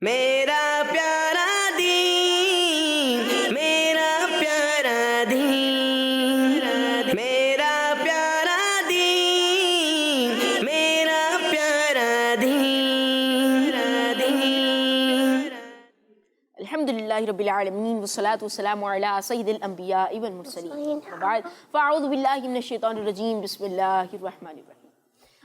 میرا پیارا دین، میرا پیارا دین، میرا پیارا دین، میرا پیارا دین۔ الحمدللہ رب العالمین والصلاة والسلام علی سید الانبیاء والمرسلین وبعد فاعوذ باللہ من الشیطان الرجیم بسم اللہ الرحمن الرحیم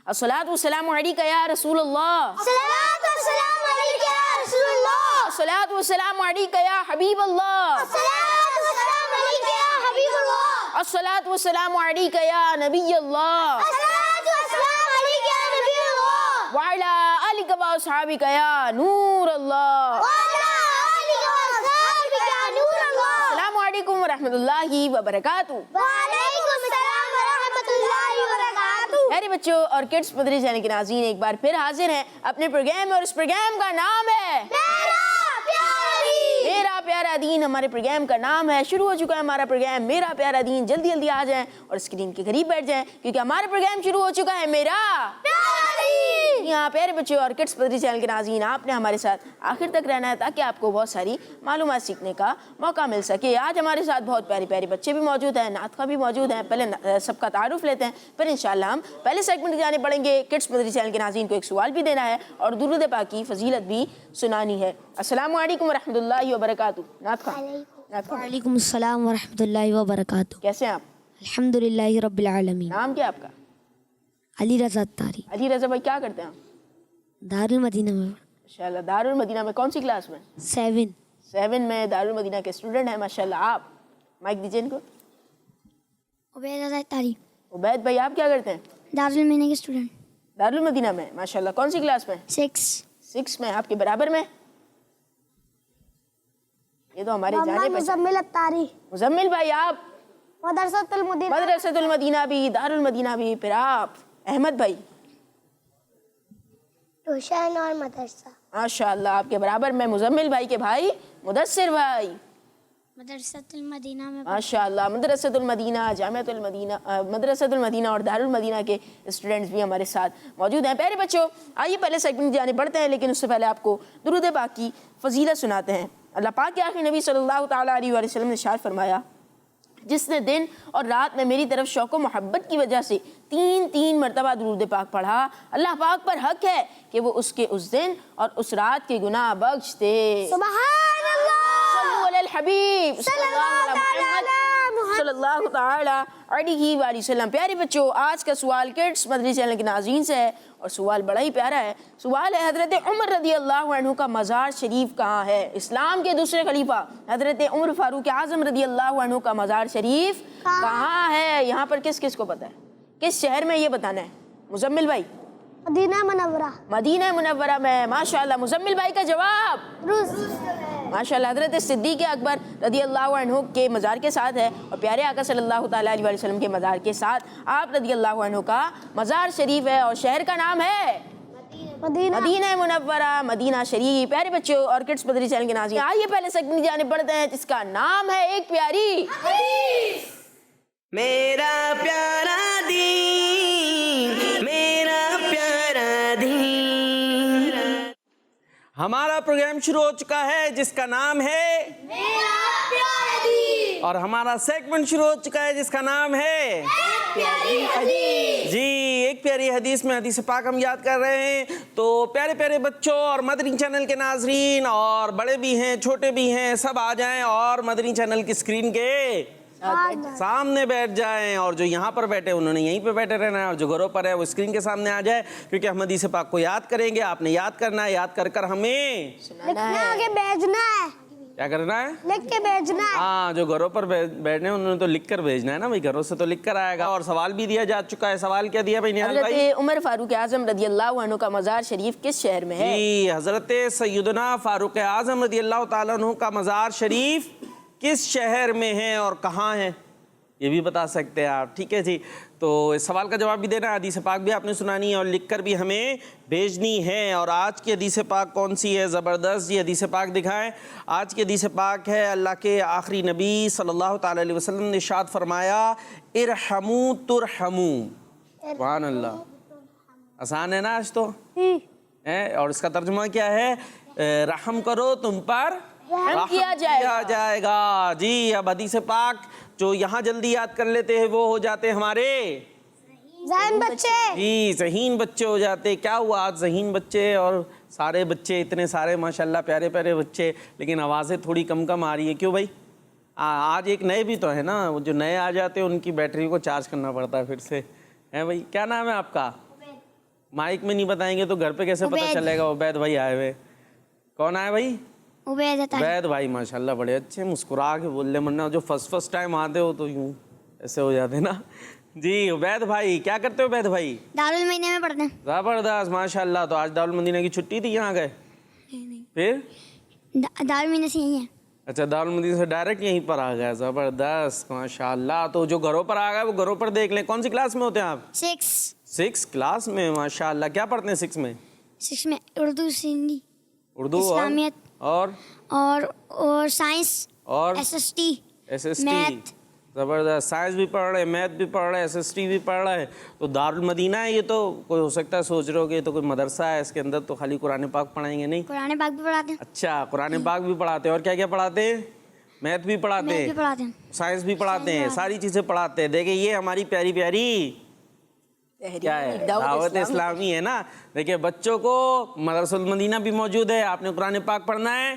الصلاة والسلام علیکہ یا رسول اللہ، الصلاۃ والسلام علیکہ یا رسول اللہ، الصلاة والسلام علیکہ یا حبیب اللہ، الصلاۃ والسلام علیکہ یا حبیب اللہ، الصلاة والسلام علیکہ یا نبی اللہ، الصلاۃ والسلام علیکہ یا نبی اللہ، وعلی آلک و اصحابک یا نور اللہ۔ وعلی آلہ وصحبہ یا نور اللہ۔ السلام علیکم ورحمۃ اللہ وبرکاتہ۔ وعلیکم السلام ورحمۃ اللہ وبرکاتہ۔ پیارے بچوں اور کڈس مدری چینل کے ناظرین ایک بار پھر حاضر ہیں اپنے پروگرام، اور اس پروگرام کا نام ہے میرا پیارا دین۔ میرا پیارا دین۔ ہمارے پروگرام کا نام ہے، شروع ہو چکا ہے ہمارا پروگرام میرا پیارا دین۔ جلدی جلدی آ جائیں اور اسکرین کے قریب بیٹھ جائیں کیونکہ ہمارا پروگرام شروع ہو چکا ہے میرا پیارا دین۔ یہاں پیارے بچوں اور کڈس مدری چینل کے ناظرین، آپ نے ہمارے ساتھ آخر تک رہنا ہے تاکہ آپ کو بہت ساری معلومات سیکھنے کا موقع مل سکے۔ آج ہمارے ساتھ بہت پیارے پیارے بچے بھی موجود ہیں، نعت خواں بھی موجود ہیں۔ پہلے سب کا تعارف لیتے ہیں، پھر انشاءاللہ ہم پہلے سیگمنٹ کی جانب بڑھیں گے۔ کڈس مدری چینل کے ناظرین کو ایک سوال بھی دینا ہے اور درود پاک کی فضیلت بھی سنانی ہے۔ السلام علیکم ورحمۃ اللہ وبرکاتہ۔ نعت خواں، نعت خواں، وعلیکم السلام ورحمۃ اللہ وبرکاتہ۔ کیسے ہیں آپ؟ الحمدللہ رب العالمین۔ نام کیا آپ کا؟ علی رضا تاری، علی رضا بھائی، کیا کرتے ہیں آپ؟ دارالمدینہ میں ماشاءاللہ، دارالمدینہ میں کون سی کلاس میں؟ 7۔ میں دارالمدینہ کے اسٹوڈنٹ ہیں ماشاءاللہ۔ آپ مائک دیجیے ان کو۔ عبید رضا تاری، عبید بھائی، آپ کیا کرتے ہیں؟ دارالمدینہ کے اسٹوڈنٹ، دارالمدینہ میں ماشاءاللہ۔ کون سی کلاس میں؟ 6۔ میں۔ آپ کے برابر میں؟ یہ تو ہمارے جانے پہ مزمل الطاری، مزمل بھائی، آپ مدرسۃ المدینہ، مدرسۃ المدینہ بھی، دارالمدینہ بھی۔ پھر آپ احمد بھائی، ٹیوشن اور مدرسہ، ماشاءاللہ آپ کے برابر میں مزمل بھائی کے بھائی مدثر بھائی، مدرسۃ المدینہ میں ماشاءاللہ مدرسۃ المدینہ، جامعۃ المدینہ، مدرسۃ المدینہ اور دارالمدینہ کے اسٹوڈنٹس بھی ہمارے ساتھ موجود ہیں۔ پیارے بچوں، آئیے پہلے سیگمنٹ جانے بڑھتے ہیں، لیکن اس سے پہلے آپ کو درود پاک کی فضیلت سناتے ہیں۔ اللہ پاک کے آخری نبی صلی اللہ تعالیٰ علیہ وآلہ وسلم نے ارشاد فرمایا، جس نے دن اور رات میں میری طرف شوق و محبت کی وجہ سے 3 مرتبہ درود پاک پڑھا، اللہ پاک پر حق ہے کہ وہ اس کے اس دن اور اس رات کے گناہ بخش دے۔ سبحان اللہ، صلو علی الحبیب صلی اللہ علی محمد صلی اللہ تعالی علیہ وآلہ وسلم۔ پیارے بچوں، آج کا سوال کڈس مدری چینل کے ناظرین سے ہے اور سوال بڑا ہی پیارا ہے۔ سوال ہے، حضرت عمر رضی اللہ عنہ کا مزار شریف کہاں ہے؟ اسلام کے دوسرے خلیفہ حضرت عمر فاروق اعظم رضی اللہ عنہ کا مزار شریف کہاں ہے؟ یہاں پر کس کس کو پتہ ہے؟ کس شہر میں؟ یہ بتانا ہے۔ مزمل بھائی، مدینہ منورہ، مدینہ منورہ میں، ماشاءاللہ۔ مزمل بھائی کا جواب روس، ماشاءاللہ حضرت صدیق اکبر رضی اللہ عنہ کے مزار کے ساتھ ہے، اور پیارے آقا صلی اللہ تعالیٰ علیہ وسلم کے مزار کے ساتھ آپ رضی اللہ عنہ کا مزار شریف ہے، اور شہر کا نام ہے مدینہ۔ مدینہ منورہ، مدینہ شریف۔ پیارے بچوں اور کڈس مدری چینل کے ناظرین، آئیے پہلے سیگمنٹ کی جانب بڑھتے ہیں جس کا نام ہے ایک پیاری میرا پیارا دین، میرا پیارا دین۔ ہمارا پروگرام شروع ہو چکا ہے جس کا نام ہے میرا پیارا دین، اور ہمارا سیگمنٹ شروع ہو چکا ہے جس کا نام ہے پیاری حدیث۔ جی ایک پیاری حدیث میں حدیث پاک ہم یاد کر رہے ہیں۔ تو پیارے پیارے بچوں اور مدنی چینل کے ناظرین، اور بڑے بھی ہیں چھوٹے بھی ہیں، سب آ جائیں اور مدنی چینل کی اسکرین کے سامنے بیٹھ جائیں، اور جو یہاں پر بیٹھے انہوں نے یہیں پہ بیٹھے رہنا ہے، اور جو گھروں پر ہے وہ اسکرین کے سامنے آ جائے، کیونکہ ہم حدیث پاک کو یاد کریں گے۔ آپ نے یاد کرنا ہے، یاد کر کر ہمیں لکھنا آگے بھیجنا ہے، کیا کرنا ہے؟ لکھ کے بھیجنا ہے۔ ہاں، جو گھروں پر بیٹھنے ہیں انہوں نے تو لکھ کر بھیجنا ہے نا بھائی، گھروں سے تو لکھ کر آئے گا۔ اور سوال بھی دیا جا چکا ہے۔ سوال کیا دیا بھائی نیال بھائی؟ حضرت عمر فاروق اعظم رضی اللہ عنہ کا مزار شریف کس شہر میں ہے؟ جی حضرت سیدنا فاروق اعظم رضی اللہ تعالیٰ عنہ کا مزار شریف کس شہر میں ہے اور کہاں ہے، یہ بھی بتا سکتے ہیں آپ۔ ٹھیک ہے جی، تو اس سوال کا جواب بھی دینا ہے، حدیث پاک بھی آپ نے سنانی ہے اور لکھ کر بھی ہمیں بھیجنی ہے۔ اور آج کی حدیث پاک کون سی ہے؟ زبردست جی، حدیث پاک دکھائیں۔ آج کی حدیث پاک ہے، اللہ کے آخری نبی صلی اللہ تعالیٰ علیہ وسلم نے ارشاد فرمایا، ارحموا ترحموا۔ سبحان اللہ، آسان ہے نا آج تو؟ اور اس کا ترجمہ کیا ہے؟ رحم کرو تم پر رحم کیا جائے گا. جی اب حدیث پاک جو یہاں جلدی یاد کر لیتے ہیں وہ ہو جاتے ہیں ہمارے ذہن بچے. جی ذہین بچے ہو جاتے. کیا ہوا آج ذہین بچے اور سارے بچے اتنے سارے ماشاءاللہ پیارے پیارے بچے, لیکن آوازیں تھوڑی کم کم آ رہی ہے. کیوں بھائی؟ آج ایک نئے بھی تو ہے نا, وہ جو نئے آ جاتے ہیں ان کی بیٹری کو چارج کرنا پڑتا ہے پھر سے, ہے بھائی؟ کیا نام ہے آپ کا؟ مائک میں نہیں بتائیں گے تو گھر پہ کیسے پتہ چلے گا؟ عبید بھائی آئے ہوئے. کون آئے بھائی؟ عبید بھائی. ماشاءاللہ بڑے اچھے, مسکرا کے بول لے, ورنہ جو فرسٹ ٹائم آتے ہو تو یوں ایسے ہو جاتے نا. جی عبید بھائی کیا کرتے ہو عبید بھائی؟ دارالمدینہ میں پڑھتے ہیں. زبردست ماشاءاللہ. تو آج دارالمدینہ کی چھٹی تھی, یہاں گئے پھر؟ دارالمدینہ سے یہی ہے. اچھا دارالمدینہ سے ڈائریکٹ یہیں پر آ گیا. زبردست ماشاءاللہ. تو جو گھروں پر آ گئے وہ گھروں پر دیکھ لیں. کون سی کلاس میں ہوتے ہیں آپ؟ 6 کلاس میں. ماشاءاللہ. کیا پڑھتے ہیں 6 میں؟ 6 میں اردو, ہندی, اردو اسلامیت اور سائنس اور ایس ایس ٹی میتھ. زبردست. سائنس بھی پڑھ رہے, میتھ بھی پڑھ رہے, ایس ایس ٹی بھی پڑھ رہے. تو دارالمدینہ ہے یہ, تو کوئی ہو سکتا ہے سوچ رہے ہو کہ یہ تو کوئی مدرسہ ہے, اس کے اندر تو خالی قرآن پاک پڑھائیں گے. نہیں, قرآن پاک بھی پڑھاتے ہیں. اچھا قرآن پاک بھی پڑھاتے ہیں. اور کیا کیا پڑھاتے ہیں؟ میتھ بھی پڑھاتے ہیں, سائنس بھی پڑھاتے ہیں, ساری چیزیں پڑھاتے ہیں. دیکھیں یہ ہماری پیاری پیاری کیا ہے دعوت اسلامی ہے نا. دیکھیں بچوں کو مدرسۃ المدینہ بھی موجود ہے. آپ نے قرآن پاک پڑھنا ہے,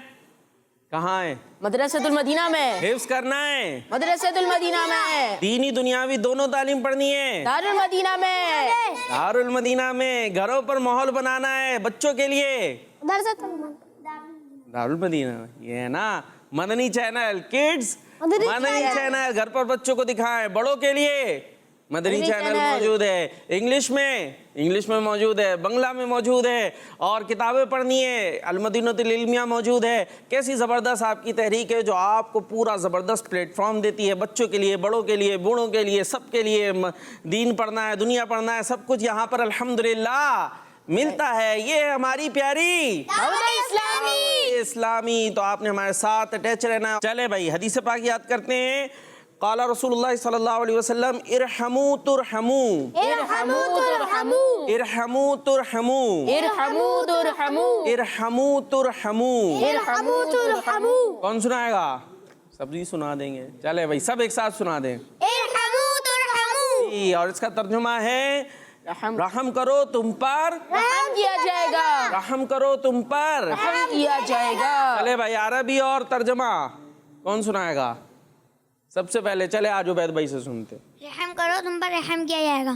کہاں ہے؟ مدرسۃ المدینہ میں. حفظ کرنا ہے مدرسۃ المدینہ میں. دینی دنیاوی دونوں تعلیم پڑھنی ہے دارالمدینہ میں. دارالمدینہ میں. گھروں پر ماحول بنانا ہے بچوں کے لیے دارالمدینہ. یہ ہے نا مدنی چینل, کڈز مدنی چینل. گھر پر بچوں کو دکھائیں. بڑوں کے لیے مدنی چینل موجود ہے. انگلش میں موجود ہے, بنگلہ میں موجود ہے, اور کتابیں پڑھنی ہے. المدینۃ العلمیہ موجود ہے. کیسی زبردست آپ کی تحریک ہے جو آپ کو پورا زبردست پلیٹ فارم دیتی ہے بچوں کے لیے, بڑوں کے لیے, بوڑھوں کے لیے, سب کے لیے. دین پڑھنا ہے, دنیا پڑھنا ہے, سب کچھ یہاں پر الحمدللہ ملتا ہے. یہ ہماری پیاری اسلامی. تو آپ نے ہمارے ساتھ اٹیچ رہنا. چلے بھائی حدیث پاک یاد کرتے ہیں. قال رسول اللہ صلی اللہ علیہ وسلم ارحموا ترحموا. ارحموا ترحموا. ارحموا ترحموا. ارحموا ترحموا. ارحموا ترحموا. ارحموا ترحموا. کون سنائے گا؟ سب ہی سنا دیں گے. چلے بھائی سب ایک ساتھ سنا دیں. ارحموا ترحموا. اور اس کا ترجمہ ہے رحم کرو تم پر رحم کیا جائے گا. رحم کرو تم پر رحم کیا جائے گا. چلے بھائی عربی اور ترجمہ کون سنائے گا سب سے پہلے؟ چلے آج عبید بھائی سے سنتے. رحم کرو تم پر رحم کیا جائے گا.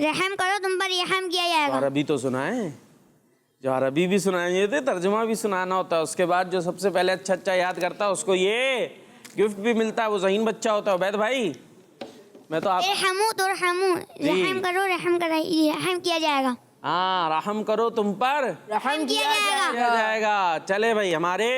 رحم کرو تم پر رحم کیا جائے گا. عربی تو سنائیں, جو عربی بھی سنائیں تھے ترجمہ بھی سنانا ہوتا ہے. اس کے بعد جو سب سے پہلے اچھا یاد کرتا ہے اس کو یہ گفٹ بھی ملتا ہے, وہ ذہین بچہ ہوتا ہے. عبید بھائی میں تو آپ ارحموا ترحموا. رحم کرو رحم کیا جائے گا. ہاں رحم کرو تم پر رحم کیا جائے گا. چلے بھائی ہمارے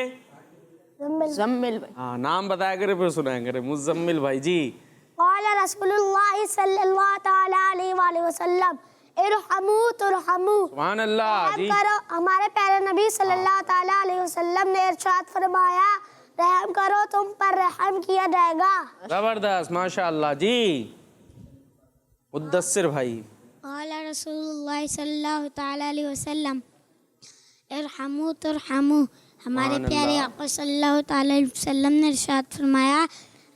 مزمل بھائی. ہاں نام بتایا کرے پھر سنائیں کرے. مزمل بھائی. جی قال رسول اللہ صلی اللہ تعالی علیہ وآلہ وسلم ارحموا ترحموا. سبحان اللہ. جی ہمارے پیارے نبی صلی اللہ تعالی علیہ وسلم نے ارشاد فرمایا رحم کرو تم پر رحم کیا جائے گا. زبردست ماشاء اللہ. جی مدثر بھائی. قال رسول اللہ صلی اللہ تعالی علیہ وسلم ارحموا ترحموا. ہمارے پیارے آقا صلی اللہ تعالی علیہ وسلم نے ارشاد فرمایا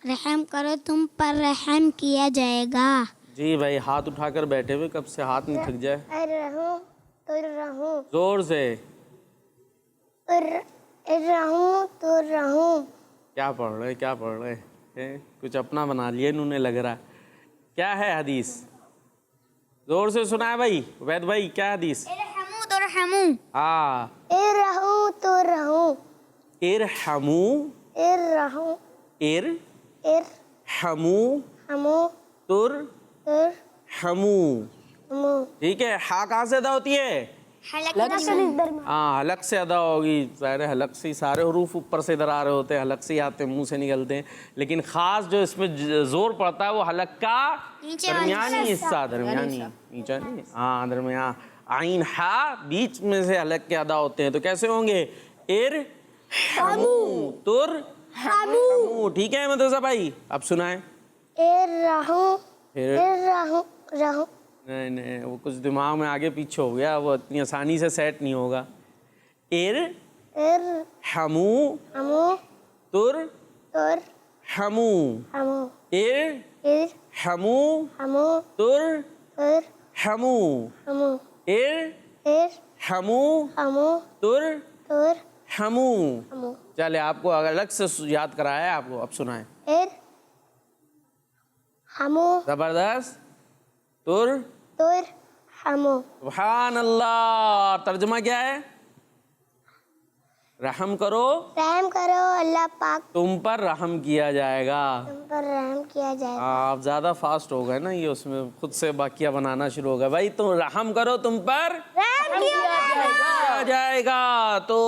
رحم کرو تم پر رحم کیا جائے گا. جی بھائی ہاتھ اٹھا کر بیٹھے ہوئے, کب سے ہاتھ نہیں تھک جائے؟ ارحموا ترحموا. زور سے. ارحموا ترحموا. کیا پڑھ رہے ہیں؟ کچھ اپنا بنا لیے انہوں نے لگ رہا. کیا ہے حدیث؟ زور سے سنا ہے بھائی. عبید بھائی کیا حدیث؟ ارحموا ترحموا. ہاں ارحموا ترحموا. ارحموا ارحموا ارحموا ترحموا. ٹھیک ہے. ہا کہاں سے ادا ہوتی ہے؟ ہاں حلق سے ادا ہوگی. ظاہر حلق سے سارے حروف اوپر سے ادھر آ رہے ہوتے ہیں, حلق سے آتے ہیں, منہ سے نکلتے ہیں, لیکن خاص جو اس میں زور پڑتا ہے وہ حلق کا درمیانی حصہ. درمیانی نیچا نہیں, ہاں درمیان. عین ہا بیچ میں سے حلق کے ادا ہوتے ہیں. تو کیسے ہوں گے؟ ارحموا ترحموا. ٹھیک ہے مدرسہ بھائی اب سنائیں. نہیں وہ کچھ دماغ میں آگے پیچھے ہو گیا, وہ اتنی آسانی سے سیٹ نہیں ہوگا. हमू हमू तुर तुर हमू हमू इर इर हमू हमू तुर तुर हमू हमू इर इर हमू हमू तुर तुर हमू। हमू चले आपको अलग से याद कराया है, आपको अब सुनाए। इर हमू जबरदस्त। तुर तुर हमू सुभान अल्लाह। तर्जुमा क्या है? रहम करो रहम करो अल्लाह पाक तुम पर रहम किया जाएगा। तुम पर रहम किया जाएगा। आप ज़्यादा फास्ट हो गए ना, ये उसमें खुद से बाकिया बनाना शुरू हो गया। भाई तुम रहम करो तुम पर रहम किया जाएगा। तो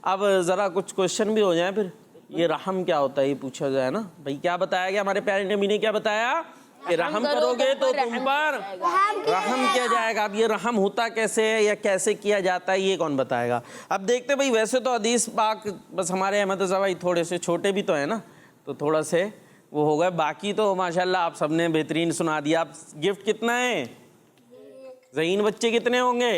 अब ज़रा कुछ क्वेश्चन भी हो जाए फिर। ये रहम क्या होता है ये पूछा जाए ना। भाई क्या बताया गया हमारे प्यारे नबी ने, क्या बताया कि रहम करोगे तो तुम पर रहम किया जाएगा। अब ये रहम होता कैसे है या कैसे किया जाता है ये कौन बताएगा? अब देखते भाई, वैसे तो हदीस पाक बस हमारे अहमद रज़ा भाई थोड़े से छोटे भी तो हैं ना, तो थोड़ा से वो हो गए। बाकी तो माशाल्लाह आप सबने बेहतरीन सुना दिया। आप गिफ्ट कितना है? ज़हीन बच्चे कितने होंगे?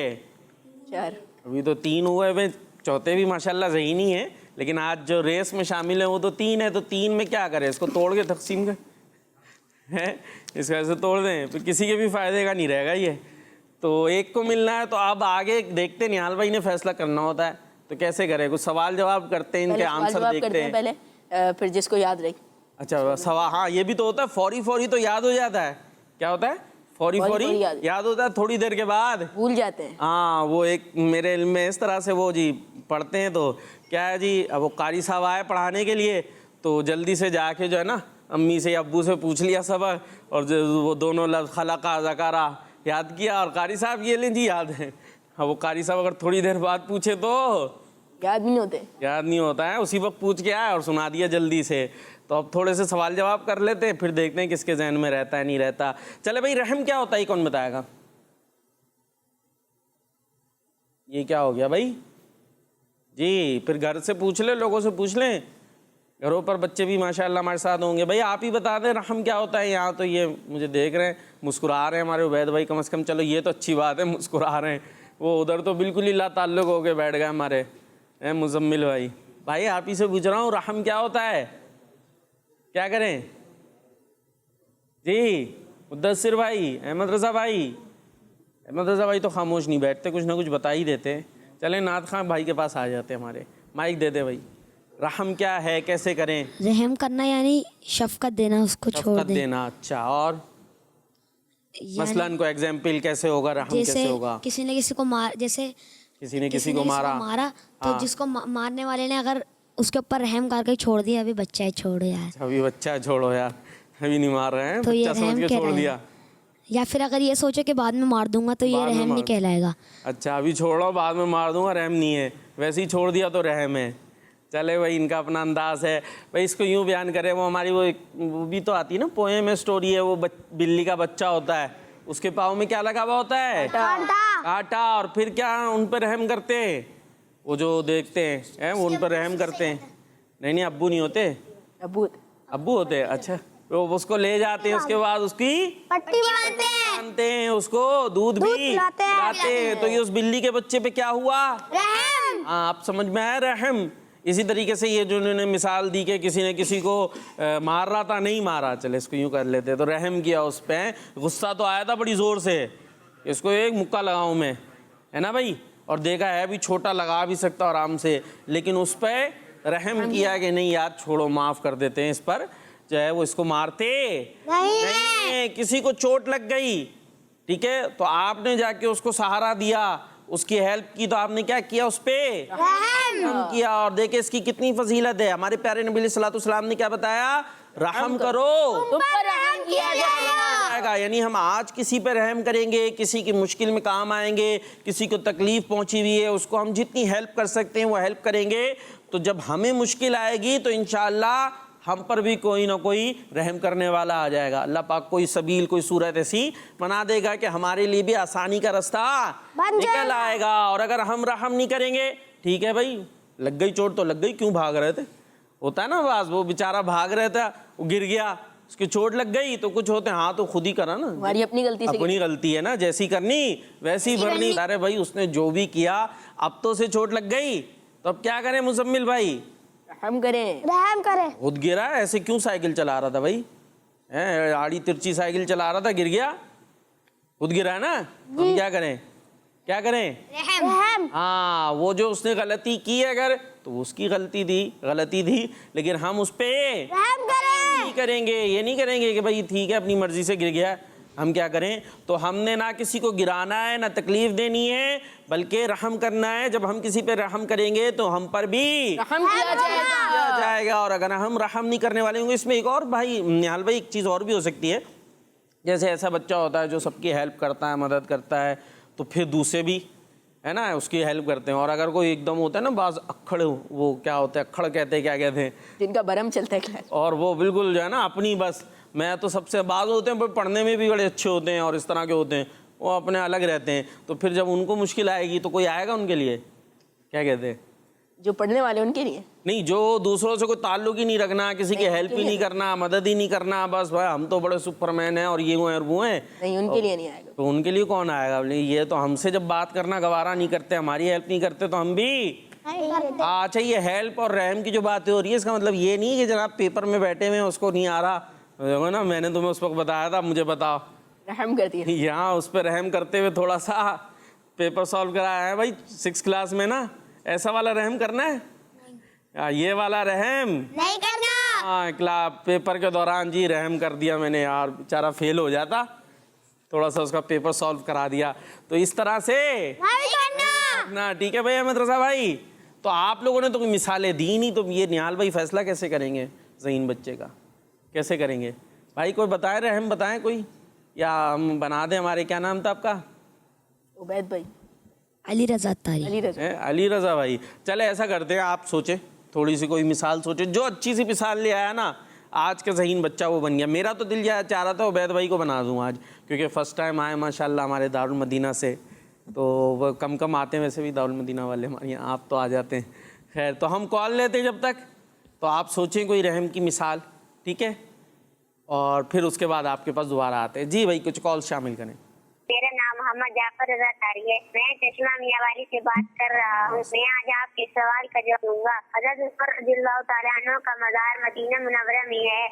4। अभी तो 3 हुए हुए, चौथे भी माशाल्लाह ज़हीन ही है, लेकिन आज जो रेस में शामिल है वो तो 3 है। तो 3 में क्या करें, इसको तोड़ के तकसीम कर है, इसको ऐसे तोड़ दें फिर किसी के भी फ़ायदे का नहीं रहेगा ये। तो एक को मिलना है, तो अब आगे देखते निहाल भाई ने फैसला करना होता है, तो कैसे करें? कुछ सवाल जवाब करते हैं, इनके आंसर देखते हैं पहले, फिर जिसको याद रहे। अच्छा सवाल, हाँ ये भी तो होता है, फौरी तो याद हो जाता है। क्या होता है? फौरी याद होता है, थोड़ी देर के बाद भूल जाते हैं। हाँ, वो एक मेरे इल्म में इस तरह से वो जी पढ़ते हैं, तो क्या है जी, अब वो कारी साहब आए पढ़ाने के लिए, तो जल्दी से जाके जो है ना अम्मी से अब्बू से पूछ लिया सबक, और जो वो दोनों लफ्ज़ खलका ज़कारा याद किया, और कारी साहब ये लें जी याद है। अब वो कारी साहब अगर थोड़ी देर बाद पूछे तो याद नहीं होते, याद नहीं होता है, उसी वक्त पूछ के आया और सुना दिया जल्दी से। तो अब थोड़े से सवाल जवाब कर लेते हैं, फिर देखते हैं किसके जहन में रहता है नहीं रहता। चले भाई, रहम क्या होता है कौन बताएगा? ये क्या हो गया भाई जी? फिर घर से पूछ ले, लोगों से पूछ लें, घरों पर बच्चे भी माशाल्लाह हमारे साथ होंगे। भाई आप ही बता दें रहम क्या होता है। यहाँ तो ये मुझे देख रहे हैं, मुस्कुरा रहे हैं हमारे उबैद भाई, कम से कम चलो ये तो अच्छी बात है, मुस्कुरा रहे हैं। वो उधर तो बिल्कुल ही ला ताल्लुक हो के बैठ गए हमारे मुजम्मिल भाई। भाई आप ही से पूछ रहा हूँ, रहम क्या होता है? क्या करें जी? मुद्दस्सिर भाई, अहमद रज़ा भाई तो खामोश नहीं बैठते, कुछ ना कुछ बता ही देते हैं। चलें नात खां भाई के पास आ जाते हैं हमारे। माइक दे दे भाई। रहम क्या है, कैसे करें? रहम करना यानी शफकत देना, उसको छोड़ शफकत देना। अच्छा, और मसलन को एग्जाम्पल कैसे होगा? रहम कैसे होगा? किसी ने किसी को मार, जैसे किसी ने किसी को मारा तो हाँ। जिसको मारने वाले ने अगर उसके ऊपर रहम करके छोड़ दिया, अभी बच्चा है छोड़ो यार, अभी बच्चा है छोड़ो यार, अभी नहीं मार रहे हैं, तो ये बच्चा समझ के रहम छोड़ दिया। या फिर अगर ये सोचो कि बाद में मार दूंगा तो ये रहम नहीं कहलाएगा। अच्छा, अभी छोड़ो बाद में मार दूंगा, रहम नहीं है, वैसे ही छोड़ दिया तो रहम है। चले भाई, इनका अपना अंदाज है भाई। इसको यूँ बयान करें, वो हमारी वो भी तो आती है ना पोएम में, स्टोरी है, वो बिल्ली का बच्चा होता है, उसके पाँव में क्या लगा हुआ होता है? कांटा। और फिर क्या उन पर रहम करते हैं? वो जो देखते हैं वो उन पर रहम करते हैं। नहीं अब्बू नहीं होते, अब्बू होते हैं। अच्छा, तो उसको ले जाते हैं, उसके बाद उसकी पट्टी बांधते हैं, उसको दूध भी पिलाते हैं। तो ये उस बिल्ली के बच्चे पे क्या हुआ? रहम। हाँ, आप समझ में आया रहम। इसी तरीके से ये जो उन्होंने मिसाल दी कि किसी ने किसी को मार रहा था, नहीं मारा, चले इसको यूँ कर लेते, तो रहम किया उस पर। गुस्सा तो आया था बड़ी ज़ोर से, इसको एक मुक्का लगाऊं मैं, है ना भाई? और देखा है भी छोटा लगा भी सकता आराम से, लेकिन उस पर रहम किया कि नहीं यार छोड़ो, माफ़ कर देते हैं इस पर, चाहे वो इसको मारते नहीं। किसी को चोट लग गई, ठीक है, तो आपने जाके उसको सहारा दिया, उसकी हेल्प की, तो आपने क्या किया? उस पे रहम किया। और देखे इसकी कितनी फजीलत है। हमारे प्यारे नबी सल्लल्लाहु अलैहि वसल्लम ने क्या बताया? रहम करो तुम पर रहम किया जाएगा। यानी हम आज किसी पे रहम करेंगे, किसी की मुश्किल में काम आएंगे, किसी को तकलीफ पहुंची हुई है, उसको हम जितनी हेल्प कर सकते हैं वो हेल्प करेंगे। तो जब हमें मुश्किल आएगी तो इंशाअल्लाह हम पर भी कोई ना कोई रहम करने वाला आ जाएगा। अल्लाह पाक कोई सबील, कोई सूरत ऐसी बना देगा कि हमारे लिए भी आसानी का रास्ता निकल आएगा। और अगर हम रहम नहीं करेंगे, ठीक है भाई, लग गई चोट तो लग गई, क्यों भाग रहे थे? होता है ना बात, वो बेचारा भाग रहा था, वो गिर गया, उसकी चोट लग गई, तो कुछ होते हैं, हाँ तो खुद ही करा ना, हमारी अपनी गलती से, अपनी गलती है ना, जैसी करनी वैसी भरनी। अरे भाई उसने जो भी किया, अब तो उसे चोट लग गई, تو اب کیا کریں مزمل بھائی؟ رحم کریں. رحم کرے. خود گرا ایسے کیوں سائیکل چلا رہا تھا بھائی؟ آڑی ترچی سائیکل چلا رہا تھا, گر گیا, خود گرا ہے نا. ہم کیا کریں؟ کیا کریں؟ رحم. ہاں, وہ جو اس نے غلطی کی اگر تو اس کی غلطی تھی, لیکن ہم اس پہ رحم کرے. نہیں کریں گے. یہ نہیں کریں گے کہ بھائی ٹھیک ہے اپنی مرضی سے گر گیا. ہم کیا کریں؟ تو ہم نے نہ کسی کو گرانا ہے نہ تکلیف دینی ہے, بلکہ رحم کرنا ہے. جب ہم کسی پہ رحم کریں گے تو ہم پر بھی رحم کیا جائے گا. اور اگر ہم رحم نہیں کرنے والے ہوں گے, اس میں ایک اور بھائی نہال بھائی ایک چیز اور بھی ہو سکتی ہے. جیسے ایسا بچہ ہوتا ہے جو سب کی ہیلپ کرتا ہے, مدد کرتا ہے, تو پھر دوسرے بھی ہے نا اس کی ہیلپ کرتے ہیں. اور اگر کوئی ایک دم ہوتا ہے نا بعض اکھڑ, وہ کیا ہوتا ہے اکھڑ کہتے ہیں, کیا کہتے ہیں, جن کا برم چلتا ہے کلاس, اور وہ بالکل جو ہے نا اپنی بس میں تو سب سے بعض ہوتے ہیں پڑھنے میں بھی بڑے اچھے ہوتے ہیں اور اس طرح کے ہوتے ہیں, وہ اپنے الگ رہتے ہیں. تو پھر جب ان کو مشکل آئے گی تو کوئی آئے گا ان کے لیے, کیا کہتے ہیں, جو پڑھنے والے ان کے لیے نہیں, جو دوسروں سے کوئی تعلق ہی نہیں رکھنا, کسی کی ہیلپ ہی نہیں کرنا, مدد ہی نہیں کرنا, بس بھائی ہم تو بڑے سپر مین ہیں اور یہ وہ ہیں اور وہ ہیں, نہیں, ان کے لیے نہیں آئے گا. تو ان کے لیے کون آئے گا؟ یہ تو ہم سے جب بات کرنا گوارا نہیں کرتے, ہماری ہیلپ نہیں کرتے, تو ہم بھی اچھا. یہ ہیلپ اور رحم کی جو باتیں ہو رہی ہے اس کا مطلب یہ نہیں کہ جناب پیپر میں بیٹھے ہوئے اس کو نہیں آ رہا نا, میں نے تمہیں اس وقت بتایا تھا مجھے بتاؤ, رحم کر دیا. یہاں اس پہ رحم کرتے ہوئے تھوڑا سا پیپر سالو کرایا ہے بھائی 6 کلاس میں نا, ایسا والا رحم کرنا ہے, یہ والا رحم نہیں کرنا. ہاں, پیپر کے دوران جی رحم کر دیا میں نے یار, بیچارہ فیل ہو جاتا, تھوڑا سا اس کا پیپر سالو کرا دیا. تو اس طرح سے نہیں کرنا. ٹھیک ہے بھائی احمد رضا بھائی. تو آپ لوگوں نے تو کوئی مثالیں دی نہیں, تو یہ نہال بھائی فیصلہ کیسے کریں گے ذہین بچے کا, کیسے کریں گے بھائی؟ کوئی بتائے رحم بتائیں کوئی, یا ہم بنا دیں؟ ہمارے کیا نام تھا آپ کا؟ عبید بھائی. علی رضا اتاری. علی رضا. علی رضا بھائی. چلے ایسا کرتے ہیں, آپ سوچیں تھوڑی سی کوئی مثال سوچیں, جو اچھی سی مثال لے آیا نا آج کا ذہین بچہ وہ بن گیا. میرا تو دل چاہ رہا تھا عبید بھائی کو بنا دوں آج, کیونکہ فرسٹ ٹائم آئے ماشاء اللہ ہمارے دارالمدینہ سے, تو وہ کم آتے ہیں ویسے بھی دارالمدینہ والے ہمارے یہاں, آپ تو آ جاتے ہیں. خیر, تو ہم کال لیتے ہیں جب تک, تو آپ سوچیں کوئی رحم کی مثال, ٹھیک ہے, اور پھر اس کے بعد آپ کے پاس دوبارہ آتے ہیں. جی بھائی کچھ کال شامل کریں. میرا نام محمد جعفر رضا تاری ہے, میں چشمہ میاں والی سے بات کر رہا ہوں. میں آج آپ کے سوال کا جواب دوں گا. حضرت عمر رضی اللہ تعالیٰ عنہ کا مزار مدینہ منورہ میں ہے.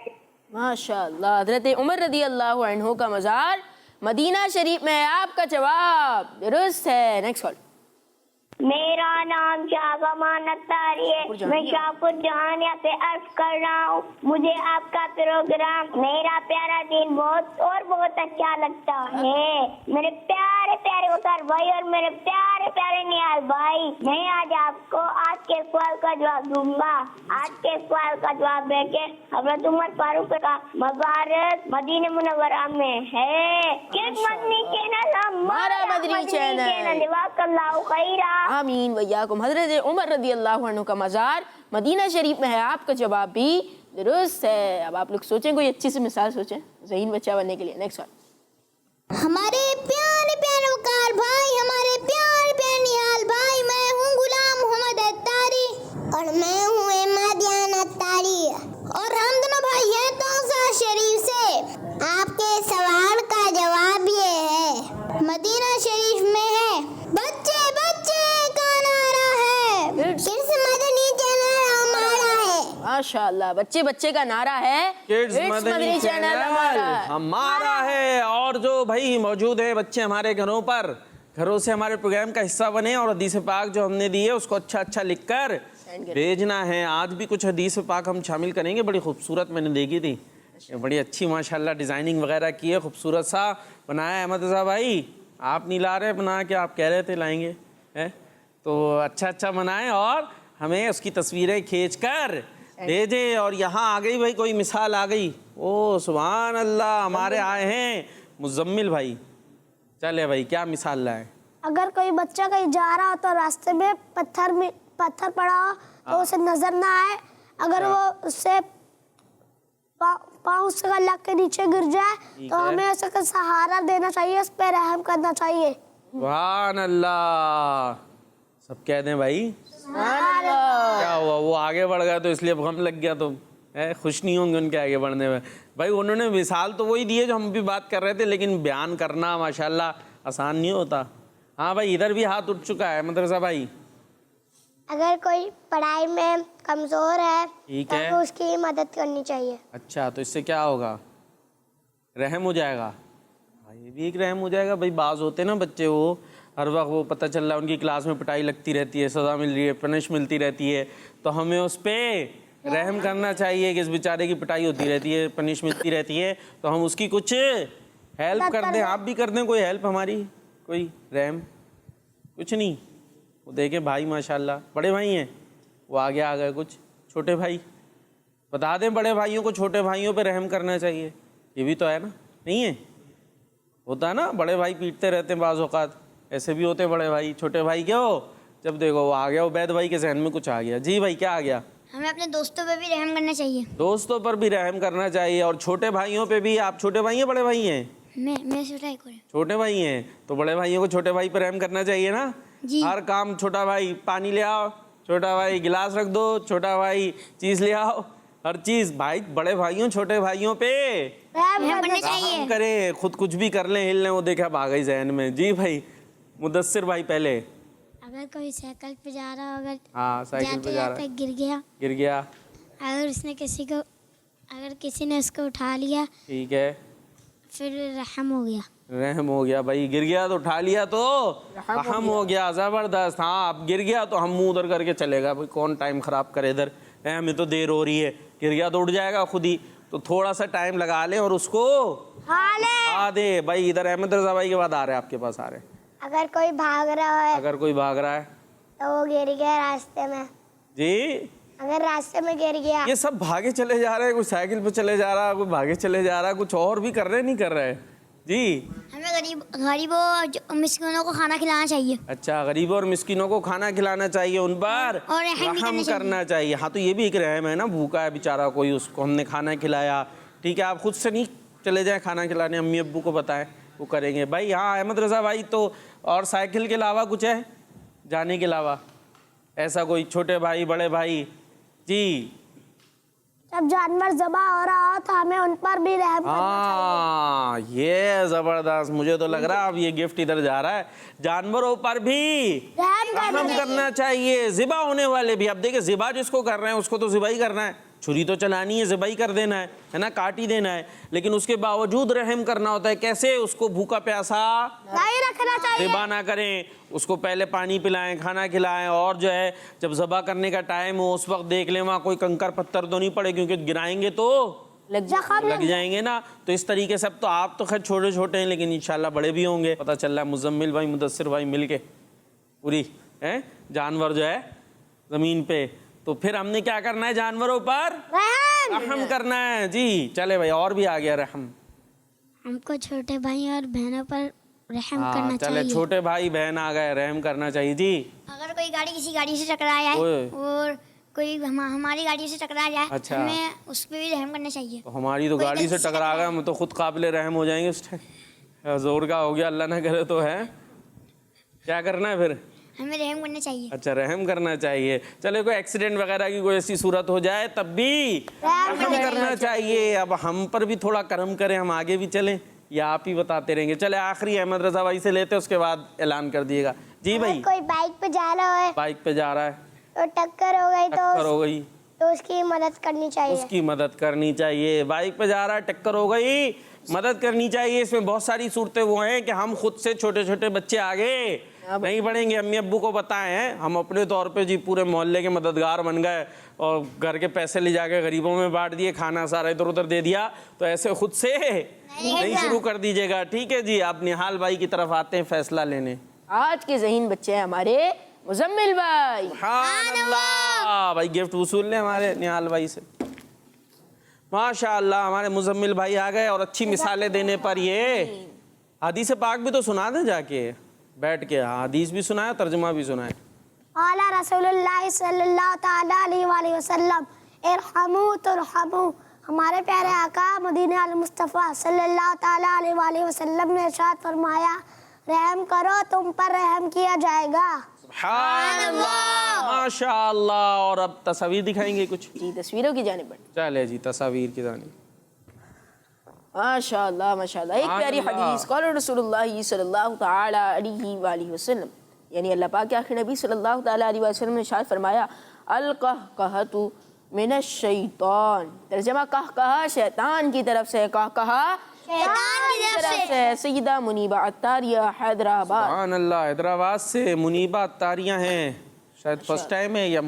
ماشاء اللہ, حضرت عمر رضی اللہ عنہ کا مزار مدینہ شریف میں ہے. آپ کا جواب درست ہے. Next call. میرا نام شاہجہان اتاری ہے, میں شاہپور جہانیہ سے عرض کر رہا ہوں. مجھے آپ کا پروگرام میرا پیارا دین بہت اچھا لگتا ہے. میرے پیارے پیارے اتار بھائی اور میرے پیارے پیارے نیال بھائی, میں آج آپ کو آج کے سوال کا جواب دوں گا. آج کے سوال کا جواب ہے کہ حضرت عمر فاروق کا مزار مدینہ منورہ میں ہے. کس مدنی چینل ہمارا مدنی چینل. جزاک اللہ خیرا. آمین ویاکم. حضرت عمر رضی اللہ عنہ کا مزار مدینہ شریف میں ہے. آپ کا جواب بھی درست ہے. اب آپ لوگ سوچیں, کوئی اچھی سی مثال سوچیں ذہین بچہ بننے کے لیے. Next call. ہمارے پیارے پیارے وقار بھائی, ہمارے پیارے پیارے نیال بھائی, میں ہوں غلام محمد اتاری اور میں ہوں احمدیان اتاری, اور ہم دونوں بھائی ہیں توسا شریف سے. آپ کے سوال کا جواب یہ ہے مدینہ شریف میں ہے. بچے بچے کا نعرہ ہے, کس مدنی چینل ہمارا ہے. ماشاء اللہ, بچے بچے کا نعرہ ہے, کڈز مدنی چینل ہمارا ہے. اور جو بھائی موجود ہیں بچے ہمارے گھروں پر, گھروں سے ہمارے پروگرام کا حصہ بنے اور حدیث پاک جو ہم نے دی ہے اس کو اچھا لکھ کر بھیجنا ہے. آج بھی کچھ حدیث پاک ہم شامل کریں گے, بڑی خوبصورت میں نے دیکھی تھی, بڑی اچھی ماشاءاللہ ڈیزائننگ وغیرہ کی ہے, خوبصورت سا بنایا ہے. احمد رضا بھائی آپ نہیں لا رہے بنا کے, آپ کہہ رہے تھے لائیں گے, تو اچھا بنائیں اور ہمیں اس کی تصویریں کھینچ کر بھیجیں. اور یہاں آ گئی بھائی کوئی مثال آ گئی, او سبحان اللہ, ہمارے آئے ہیں مزمل بھائی. چلے بھائی کیا مثال لائیں؟ اگر کوئی بچہ کہیں جا رہا ہو تو راستے میں پتھر پڑا ہو تو اسے نظر نہ آئے, اگر وہ اس سے پاؤں سے لگ کے نیچے گر جائے تو ہمیں اسے کا سہارا دینا چاہیے, اس پہ رحم کرنا چاہیے. سبحان اللہ. سب کہہ دیں بھائی کیا ہوا, وہ آگے بڑھ گیا تو اس لیے غم لگ گیا, تو خوش نہیں ہوں گے ان کے آگے بڑھنے میں. بھائی انہوں نے مثال تو وہی دی ہے جو ہم بھی بات کر رہے تھے, لیکن بیان کرنا ماشاءاللہ آسان نہیں ہوتا. ہاں بھائی ادھر بھی ہاتھ اٹھ چکا ہے مدرسہ بھائی. अगर कोई पढ़ाई में कमज़ोर है ठीक तो है। हमें उसकी मदद करनी चाहिए। अच्छा, तो इससे क्या होगा? रहम हो जाएगा। हाँ, ये भी एक रहम हो जाएगा भाई। बाज होते हैं ना बच्चे, वो हर वक्त वो पता चल रहा है उनकी क्लास में पिटाई लगती रहती है, सज़ा मिल रही है, पनिश मिलती रहती है, तो हमें उस पर रहम करना चाहिए कि इस बेचारे की पिटाई होती रहती है, पनिश मिलती रहती है, तो हम उसकी कुछ हेल्प कर दें। आप भी कर दें कोई हेल्प हमारी, कोई रहम? कुछ नहीं। वो देखें भाई माशाल्लाह बड़े भाई हैं, वो आगे आ गए। कुछ छोटे भाई बता दें, बड़े भाइयों को छोटे भाइयों पे रहम करना चाहिए। ये भी तो है ना, नहीं है? होता है ना, बड़े भाई पीटते रहते हैं बाज़ औक़ात, ऐसे भी होते हैं बड़े भाई। छोटे भाई क्या हो, जब देखो वो आ गया, उबैद भाई के जहन में कुछ आ गया। जी भाई, क्या आ गया? हमें अपने दोस्तों पे भी रहम करना चाहिए। दोस्तों पर भी रहम करना चाहिए, और छोटे भाइयों पे भी। आप छोटे भाई हैं बड़े भाई हैं? मैं छोटा ही कोई। छोटे भाई हैं तो बड़े भाइयों को छोटे भाई पर रहम करना चाहिए ना। जी। हर काम, छोटा भाई पानी ले आओ, छोटा भाई गिलास रख दो, छोटा भाई चीज़ ले आओ, हर चीज़। भाई बड़े भाइयों छोटे भाइयों पे रहम करना चाहिए। रहम करें। खुद कुछ भी कर लें, हिल लें, वो देखा भाग गई जहन में। जी भाई, मुदस्सिर भाई पहले। अगर कोई साइकिल पे जा रहा हो, अगर हाँ, साइकिल पे जा रहा है, गिर गया, अगर किसी ने उसको उठा लिया, ठीक है, फिर रहम हो गया। रहम हो गया भाई। गिर गया तो उठा लिया तो रहम हो गया। ज़बरदस्त। हाँ, अब गिर गया तो हम मुंह उधर करके चलेगा भाई, कौन टाइम ख़राब करे इधर, हमें तो देर हो रही है। गिर गया तो उठ जाएगा खुद ही, तो थोड़ा सा टाइम लगा लें और उसको आ दे भाई। इधर अहमद रज़ा भाई के बाद आ रहे हैं, आपके पास आ रहे हैं। अगर कोई भाग रहा है अगर कोई भाग रहा है तो वो गिर गया रास्ते में, जी, अगर रास्ते में गिर गया, ये सब भागे चले जा रहे हैं, कोई साइकिल पे चले जा रहा है, कोई भागे चले जा रहा है, कुछ और भी कर रहे नहीं कर रहे जी। हमें गरीबों मिस्किनों को खाना खिलाना चाहिए। अच्छा, गरीबों और मिस्किनों को खाना खिलाना चाहिए, उन पर और रहम भी रहम करना चाहिए। हाँ, तो ये भी एक रहम है ना, भूखा है बेचारा कोई, उसको हमने खाना खिलाया। ठीक है, आप खुद से नहीं चले जाएं खाना खिलाने, अम्मी अब्बू को बताएं, वो करेंगे भाई। हाँ अहमद रज़ा भाई, तो और साइकिल के अलावा कुछ है जाने के अलावा ऐसा कोई? छोटे भाई बड़े भाई जी। जब जानवर ज़बा हो रहा हो तो हमें उन पर भी रहम करना हाँ, ये ज़बरदस्त। मुझे तो लग रहा है अब ये गिफ्ट इधर जा रहा है। जानवरों पर भी रहम करना चाहिए, ज़िबा होने वाले भी। अब देखिए, ज़िबा जिसको कर रहे हैं उसको तो ज़िबा ही करना है, छुरी तो चलानी है, ज़िबा ही कर देना है ना, काट ही देना है। लेकिन उसके बावजूद रहम करना होता है। कैसे? उसको भूखा प्यासा नहीं रखना चाहिए। ज़िबा ना करें, उसको पहले पानी पिलाएं, खाना खिलाएं, और जो है जब ज़बा करने का टाइम हो उस वक्त देख लें वहाँ कोई कंकर पत्थर तो नहीं पड़े, क्योंकि गिराएंगे तो लग जाएंगे ना। तो इस तरीके से, अब तो आप तो खैर छोटे छोटे हैं, लेकिन इंशाल्लाह बड़े भी होंगे। पता चल रहा है मुज़म्मिल भाई मुदस्सिर भाई मिल के पूरी है जानवर जो है ज़मीन पे, तो फिर हमने क्या करना है? जानवरों पर रहम करना है जी। चले भाई, और भी आ गया रहम। हमको छोटे भाई और बहनों पर रहम करना हाँ, चले चाहिए। छोटे भाई बहन आ गए, रहम करना चाहिए जी। अगर कोई गाड़ी किसी गाड़ी से टकरा जाए और कोई हमारी गाड़ी से टकरा जाए, अच्छा, हमें उस पर भी रहम करना चाहिए। तो हमारी तो गाड़ी से टकरा गए, हम तो खुद काबिले रहम हो जाएंगे उस टाइम। जोर का हो गया, अल्लाह ना करे तो है। क्या करना है फिर? हमें रहम करना चाहिए। अच्छा, रहम करना चाहिए। चले, कोई एक्सीडेंट वगैरह की कोई ऐसी सूरत हो जाए तब भी रहम करना चाहिए। अब हम पर भी थोड़ा करम करें, हम आगे भी चलें या आप ही बताते रहेंगे? चले, आखिरी अहमद रज़ा भाई से लेते, उसके बाद ऐलान कर दिएगा जी। भाई कोई बाइक पे जा रहा है, बाइक पे जा रहा है तो टक्कर हो गई तो उसकी मदद करनी चाहिए। उसकी मदद करनी चाहिए। बाइक पे जा रहा है, टक्कर हो गई, मदद करनी चाहिए। इसमें बहुत सारी सूरतें वो हैं कि हम खुद से छोटे छोटे बच्चे आगे नहीं बढ़ेंगे, अम्मी अब्बू को बताएं हैं, हम अपने तौर पे जी पूरे मोहल्ले के मददगार बन गए और घर के पैसे ले जाके गरीबों में बांट दिए, खाना सारा इधर उधर दे दिया। तो ऐसे खुद से नहीं शुरू कर दीजिएगा, ठीक है जी। आप निहाल भाई की तरफ आते हैं फैसला लेने। आज के ज़हीन बच्चे हैं हमारे मुज़म्मिल भाई। अल्लाह भाई, गिफ्ट वसूल ले हमारे निहाल भाई से। माशाअल्लाह, हमारे मुज़म्मिल भाई आ गए, और अच्छी मिसालें देने पर ये हदीस पाक भी तो सुना दें जाके बैठ के। हदीस भी सुनाए, तर्जुमा भी सुनाए। आला रसूलुल्लाह सल्लल्लाहु तआला अलैहि वसल्लम इरहमू तुरहमू। हमारे प्यारे आका मदीना अल मुस्तफ़ा सल्लल्लाहु तआला अलैहि वसल्लम ने इरशाद फरमाया, रहम करो तुम पर रहम किया जाएगा। माशाअल्लाह। और अब तस्वीर दिखाएंगे कुछ जी, तस्वीरों की जानिब बढ़ते। चले जी, तस्वीर की जानिब। माशाअल्लाह माशाअल्लाह, एक प्यारी हदीस क़ाल रसूलुल्लाह सल्लल्लाहु तआला अलैहि वसल्लम, یعنی اللہ پاک کے آخر نبی صلی اللہ تعالیٰ علیہ وسلم نے ارشاد فرمایا القہقہۃ من الشیطان، ترجمہ قہقہا شیطان کی طرف سے، قہقہا شیطان کی طرف سے۔ سیدہ منیبہ عطاریہ حیدرآباد۔ سبحان اللہ، حیدرآباد سے منیبہ عطاریہ ہیں، شاید فرسٹ ٹائم ہے یا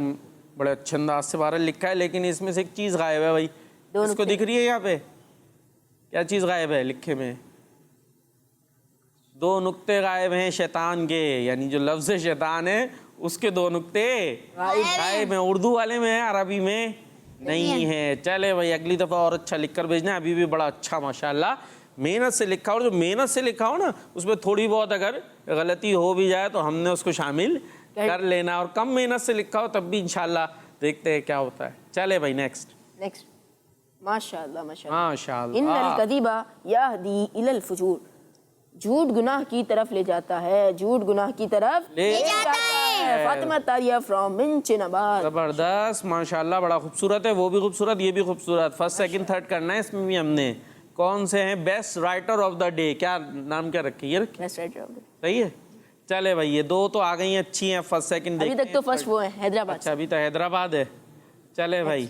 بڑے اچھے انداز سے بارہ لکھا ہے، لیکن اس میں سے ایک چیز غائب ہے بھائی، اس کو دکھ رہی ہے یہاں پہ؟ کیا چیز غائب ہے لکھے میں؟ 2 نقطے غائب ہیں شیطان کے، یعنی جو لفظ شیطان ہے اس کے 2 نقطے غائب ہیں، اردو والے میں ہے، عربی میں نہیں ہے۔ چلے بھائی اگلی دفعہ اور اچھا لکھ کر بھیجنا ہے، ابھی بھی بڑا اچھا ماشاءاللہ محنت سے لکھا، اور جو محنت سے لکھا ہو نا اس میں تھوڑی بہت اگر غلطی ہو بھی جائے تو ہم نے اس کو شامل کر لینا، اور کم محنت سے لکھا ہو تب بھی انشاءاللہ دیکھتے ہیں کیا ہوتا ہے۔ چلے بھائی نیکسٹ۔ ماشاءاللہ ماشاءاللہ۔ ماشاءاللہ۔ ان الکذب یہدی الی الفجور، جھوٹ گناہ کی طرف لے جاتا ہے، جھوٹ گناہ کی طرف لے جاتا ہے۔ فاطمہ طاریہ فرام منچن آباد۔ زبردست ماشاءاللہ، بڑا خوبصورت ہے، وہ بھی خوبصورت یہ بھی خوبصورت، فرسٹ سیکنڈ تھرڈ کرنا ہے اس میں بھی ہم نے۔ کون سے ہیں best writer of the day? کیا نام کیا رکھے؟ یہ رکھے، صحیح ہے۔ چلے بھائی یہ 2 تو آ گئی ہیں، اچھی ہیں، فرسٹ سیکنڈ ابھی تک تو فرسٹ وہ ہے حیدرآباد۔ اچھا ابھی تو حیدرآباد ہے۔ چلے بھائی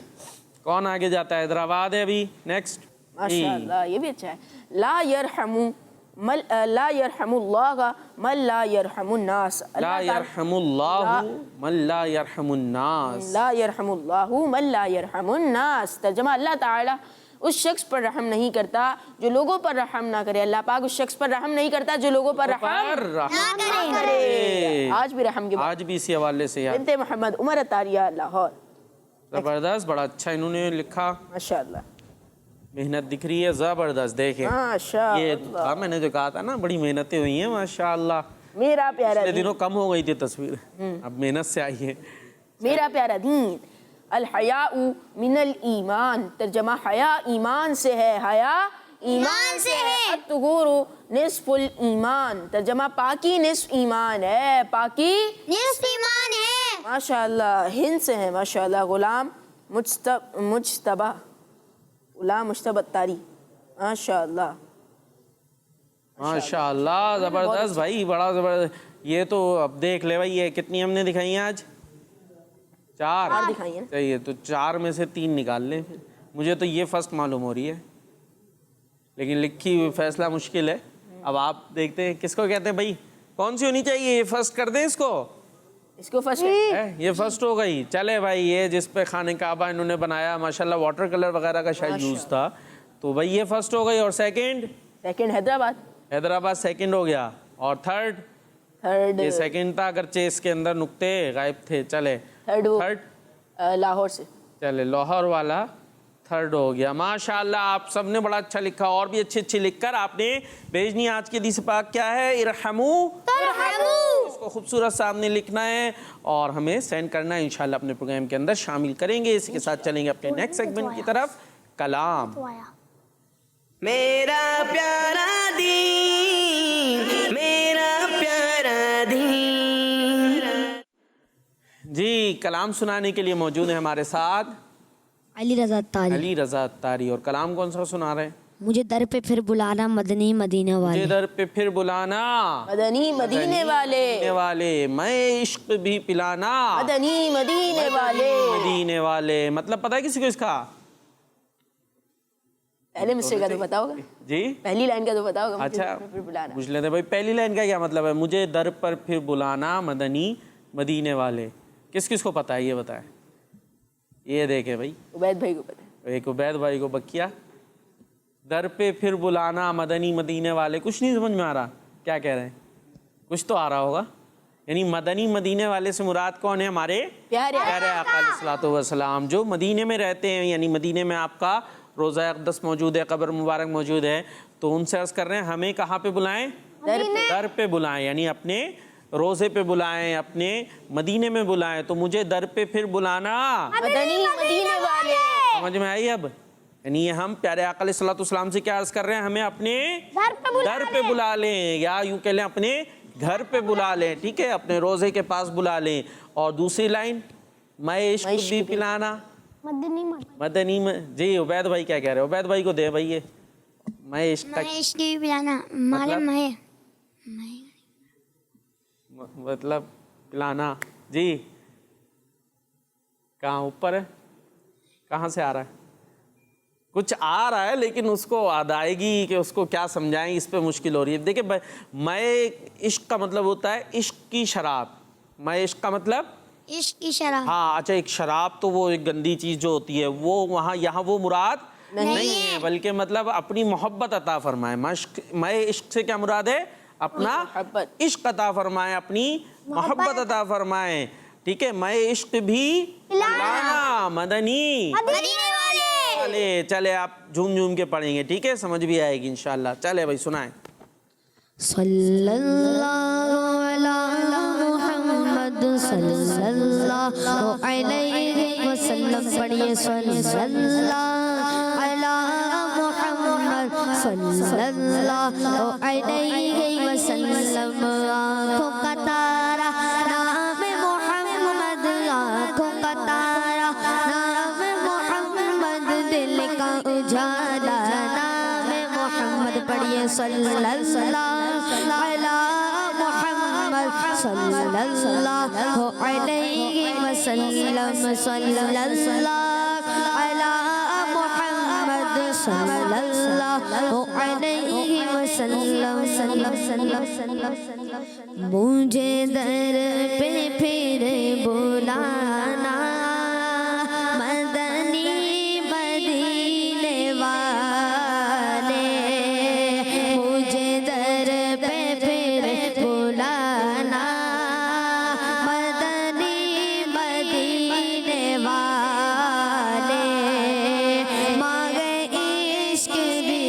کون آگے جاتا ہے؟ حیدرآباد ہے ابھی، نیکسٹ۔ ماشاءاللہ یہ بھی اچھا ہے۔ لا یرحم اللہ من لا یرحم الناس، لا یرحم اللہ من لا یرحم الناس، لا یرحم اللہ من لا یرحم الناس، ترجمہ اللہ تعالیٰ اس شخص پر رحم نہیں کرتا جو لوگوں پر رحم نہ کرے۔ اللہ پاک اس شخص پر رحم نہیں کرتا جو لوگوں پر رحم نہ کرے۔ آج بھی رحم کے بعد آج بھی اسی حوالے سے یاد۔ بنت محمد عمر عطاریہ لاہور۔ زبردست، بڑا اچھا انہوں نے لکھا، ماشاءاللہ محنت دکھ رہی ہے، زبردست۔ دیکھیں یہ تھا، میں نے جو کہا تھا نا بڑی محنتیں ہوئی ہیں ماشاءاللہ۔ میرا پیارا پچھلے دین، دنوں کم ہو گئی تھی تصویر، اب محنت سے آئی ہے۔ میرا پیارا دین، الحیاء من الایمان، ترجمہ حیا ایمان سے ہے، حیا ایمان سے ہے۔ الطہور نصف الایمان، ترجمہ پاکی نصف ایمان ہے، پاکی نصف ایمان ہے۔ ماشاءاللہ ہند سے ہے ماشاءاللہ غلام مجتبہ، غلام مجتبہ عطاری، ماشاءاللہ ماشاءاللہ زبردست بھائی، بڑا زبردست۔ یہ تو اب دیکھ لے بھائی، یہ کتنی ہم نے دکھائی ہیں آج؟ 4 دکھائی ہیں۔ صحیح ہے، تو 4 میں سے 3 نکال لیں پھر۔ مجھے تو یہ فرسٹ معلوم ہو رہی ہے، لیکن لکھی ہوئی فیصلہ مشکل ہے۔ اب آپ دیکھتے ہیں کس کو کہتے ہیں بھائی، کون سی ہونی چاہیے؟ یہ فرسٹ کر دیں اس کو فرسٹ یہ فرسٹ ہو گئی۔ چلے بھائی یہ جس پہ خانہ کعبہ انہوں نے بنایا ماشاءاللہ واٹر کلر وغیرہ کا شاید یوز تھا، تو بھائی یہ فرسٹ ہو گئی۔ اور سیکنڈ حیدرآباد سیکنڈ ہو گیا، اور تھرڈ یہ سیکنڈ تھا اگرچہ اس کے اندر نقطے غائب تھے۔ چلے تھرڈ لاہور سے، چلے لاہور والا تھرڈ ہو گیا۔ ماشاءاللہ آپ سب نے بڑا اچھا لکھا، اور بھی اچھے لکھ کر آپ نے بھیجنی۔ آج کی حدیث پاک کیا ہے؟ ارحمو ترحمو، اس کو خوبصورت سامنے لکھنا ہے اور ہمیں سینڈ کرنا ہے، انشاءاللہ اپنے پروگرام کے اندر شامل کریں گے۔ اسی کے ساتھ چلیں گے اپنے نیکسٹ سیگمنٹ کی طرف، کلام۔ میرا پیارا دین، میرا پیارا دین۔ جی کلام سنانے کے لیے موجود ہیں ہمارے ساتھ علی رضا عطاری۔ علی رضا عطاری، اور کلام کون سا سنا رہے ہیں؟ مجھے در پہ پھر بلانا مدنی مدینہ والے، مجھے در پہ پھر بلانا مدنی مدینے والے، میں عشق بھی پلانا مدنی مدینے والے۔ مدینے والے، مطلب پتہ ہے کسی کو اس کا؟ پہلے مسئلے کا تو پتا ہوگا، جی پہلی لائن کا تو پتا ہوگا۔ اچھا پھر بلانا، پوچھ لیتے بھائی پہلی لائن کا کیا مطلب ہے؟ مجھے در پر پھر بلانا مدنی مدینے والے، کس کس کو پتا ہے یہ بتائیں؟ یہ دیکھیں بھائی، عبید بھائی کو پتا ہے۔ ایک عبید بھائی کو بکیا، در پہ پھر بلانا مدنی مدینے والے، کچھ نہیں سمجھ میں آ رہا کیا کہہ رہے ہیں؟ کچھ تو آ رہا ہوگا، یعنی مدنی مدینے والے سے مراد کون ہے؟ ہمارے پیارے آقا علیہ الصلوۃ والسلام جو مدینے میں رہتے ہیں، یعنی مدینے میں آپ کا روضہ اقدس موجود ہے، قبر مبارک موجود ہے، تو ان سے عرض کر رہے ہیں ہمیں کہاں پہ بلائیں؟ در پہ بلائیں، یعنی اپنے روزے پہ بلائیں، اپنے مدینے میں بلائیں۔ تو مجھے در پہ پھر بلانا مدنی مدینے والے، سمجھ میں آئی اب؟ یعنی یہ ہم پیارے آقا علیہ الصلوۃ والسلام سے کیا عرض کر رہے ہیں؟ ہمیں اپنے در پہ بلا لیں، یا یوں کہہ لیں اپنے گھر پہ بلا لیں، ٹھیک ہے، اپنے روزے کے پاس بلا لیں۔ اور دوسری لائن میں عشق بھی پلانا مدنی میں، جی عبید بھائی کیا کہہ رہے ہیں؟ عبید بھائی کو دے بھائی یہ میں عشق بھی پلانا، मतलब पिलाना जी, कहाँ ऊपर है, कहाँ से आ रहा है? कुछ आ रहा है लेकिन उसको अदायगी कि उसको क्या समझाएं, इस पे मुश्किल हो रही है। देखिए मैं इश्क का मतलब होता है इश्क की शराब, मैं इश्क का मतलब इश्क की शराब। हाँ अच्छा, एक शराब तो वो एक गंदी चीज़ जो होती है वो वहाँ यहाँ वो मुराद नहीं है, बल्कि मतलब अपनी मोहब्बत अता फरमाए। मैं इश्क से क्या मुराद है? अपना इश्क अता फरमाए, अपनी मोहब्बत अता फरमाए। ठीक है, मैं इश्क भी लाना मदनी वाले। चले आप झूम झूम के पढ़ेंगे, ठीक है, समझ भी आएगी इंशाल्लाह। चले भाई सुनाएं। सल्लल्लाहु अला मुहम्मद सल्लल्लाहु अलैहि वसल्लम, पढ़िए सल्लल्लाहु अला मुहम्मद सल्लल्लाहु अलैहि वसल्लम। आँखों का तारा नाम मोहम्मद, आँखों का तारा नाम मोहम्मद, दिल का उजाला नाम मोहम्मद, पढ़िए सल्लल्लाहु अला मुहम्मद सल्लल्लाहु अलैहि वसल्लम, सल्लल्लाहु अला मुहम्मद सल्लल्लाहु अलैहि वसल्लम। मुझे दर पे फिर बुलाना मदनी मदीने वाले, मुझे दर पे फिर बुलाना मदनी मदीने वाले, मांगे इश्क भी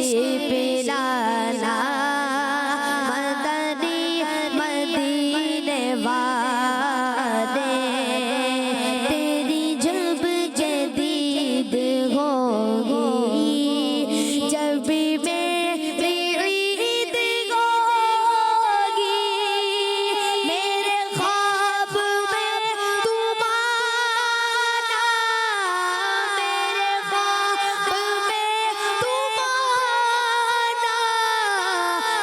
पिलाना मदनी मदीने वाले। तेरी जब जदीद होगी, जब भी मेरी ईद होगी, मेरे ख्वाब में तुम आना, मेरे ख्वाब में तुम आना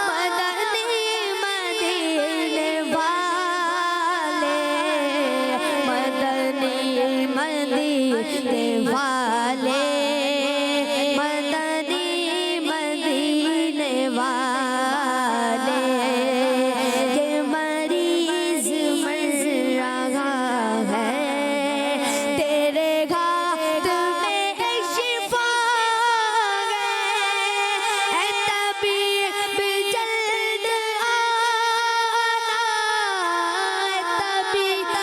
मदनी मदीने वाले, मदनी मदीने वाले, मदनी मदीने वाले। के मरीज मर रहा है, तेरे घाट में शिफा है, ऐ तबीब जल्द आना, ऐ तबीब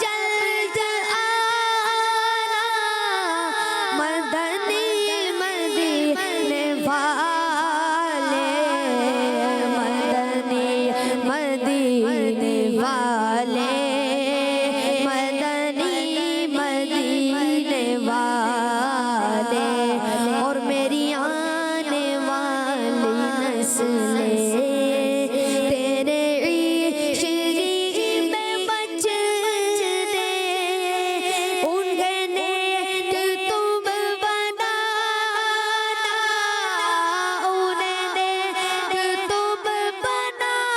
जल्द आना मदनी मदीने वाले, मदनी मदीने वाले, मदनी मदीने वाले। और मेरी आने वाली नस्लें तेरे इश्क में बच दे, उन्हें नेक तुम बनाना, उन्हें नेक तुम बनाना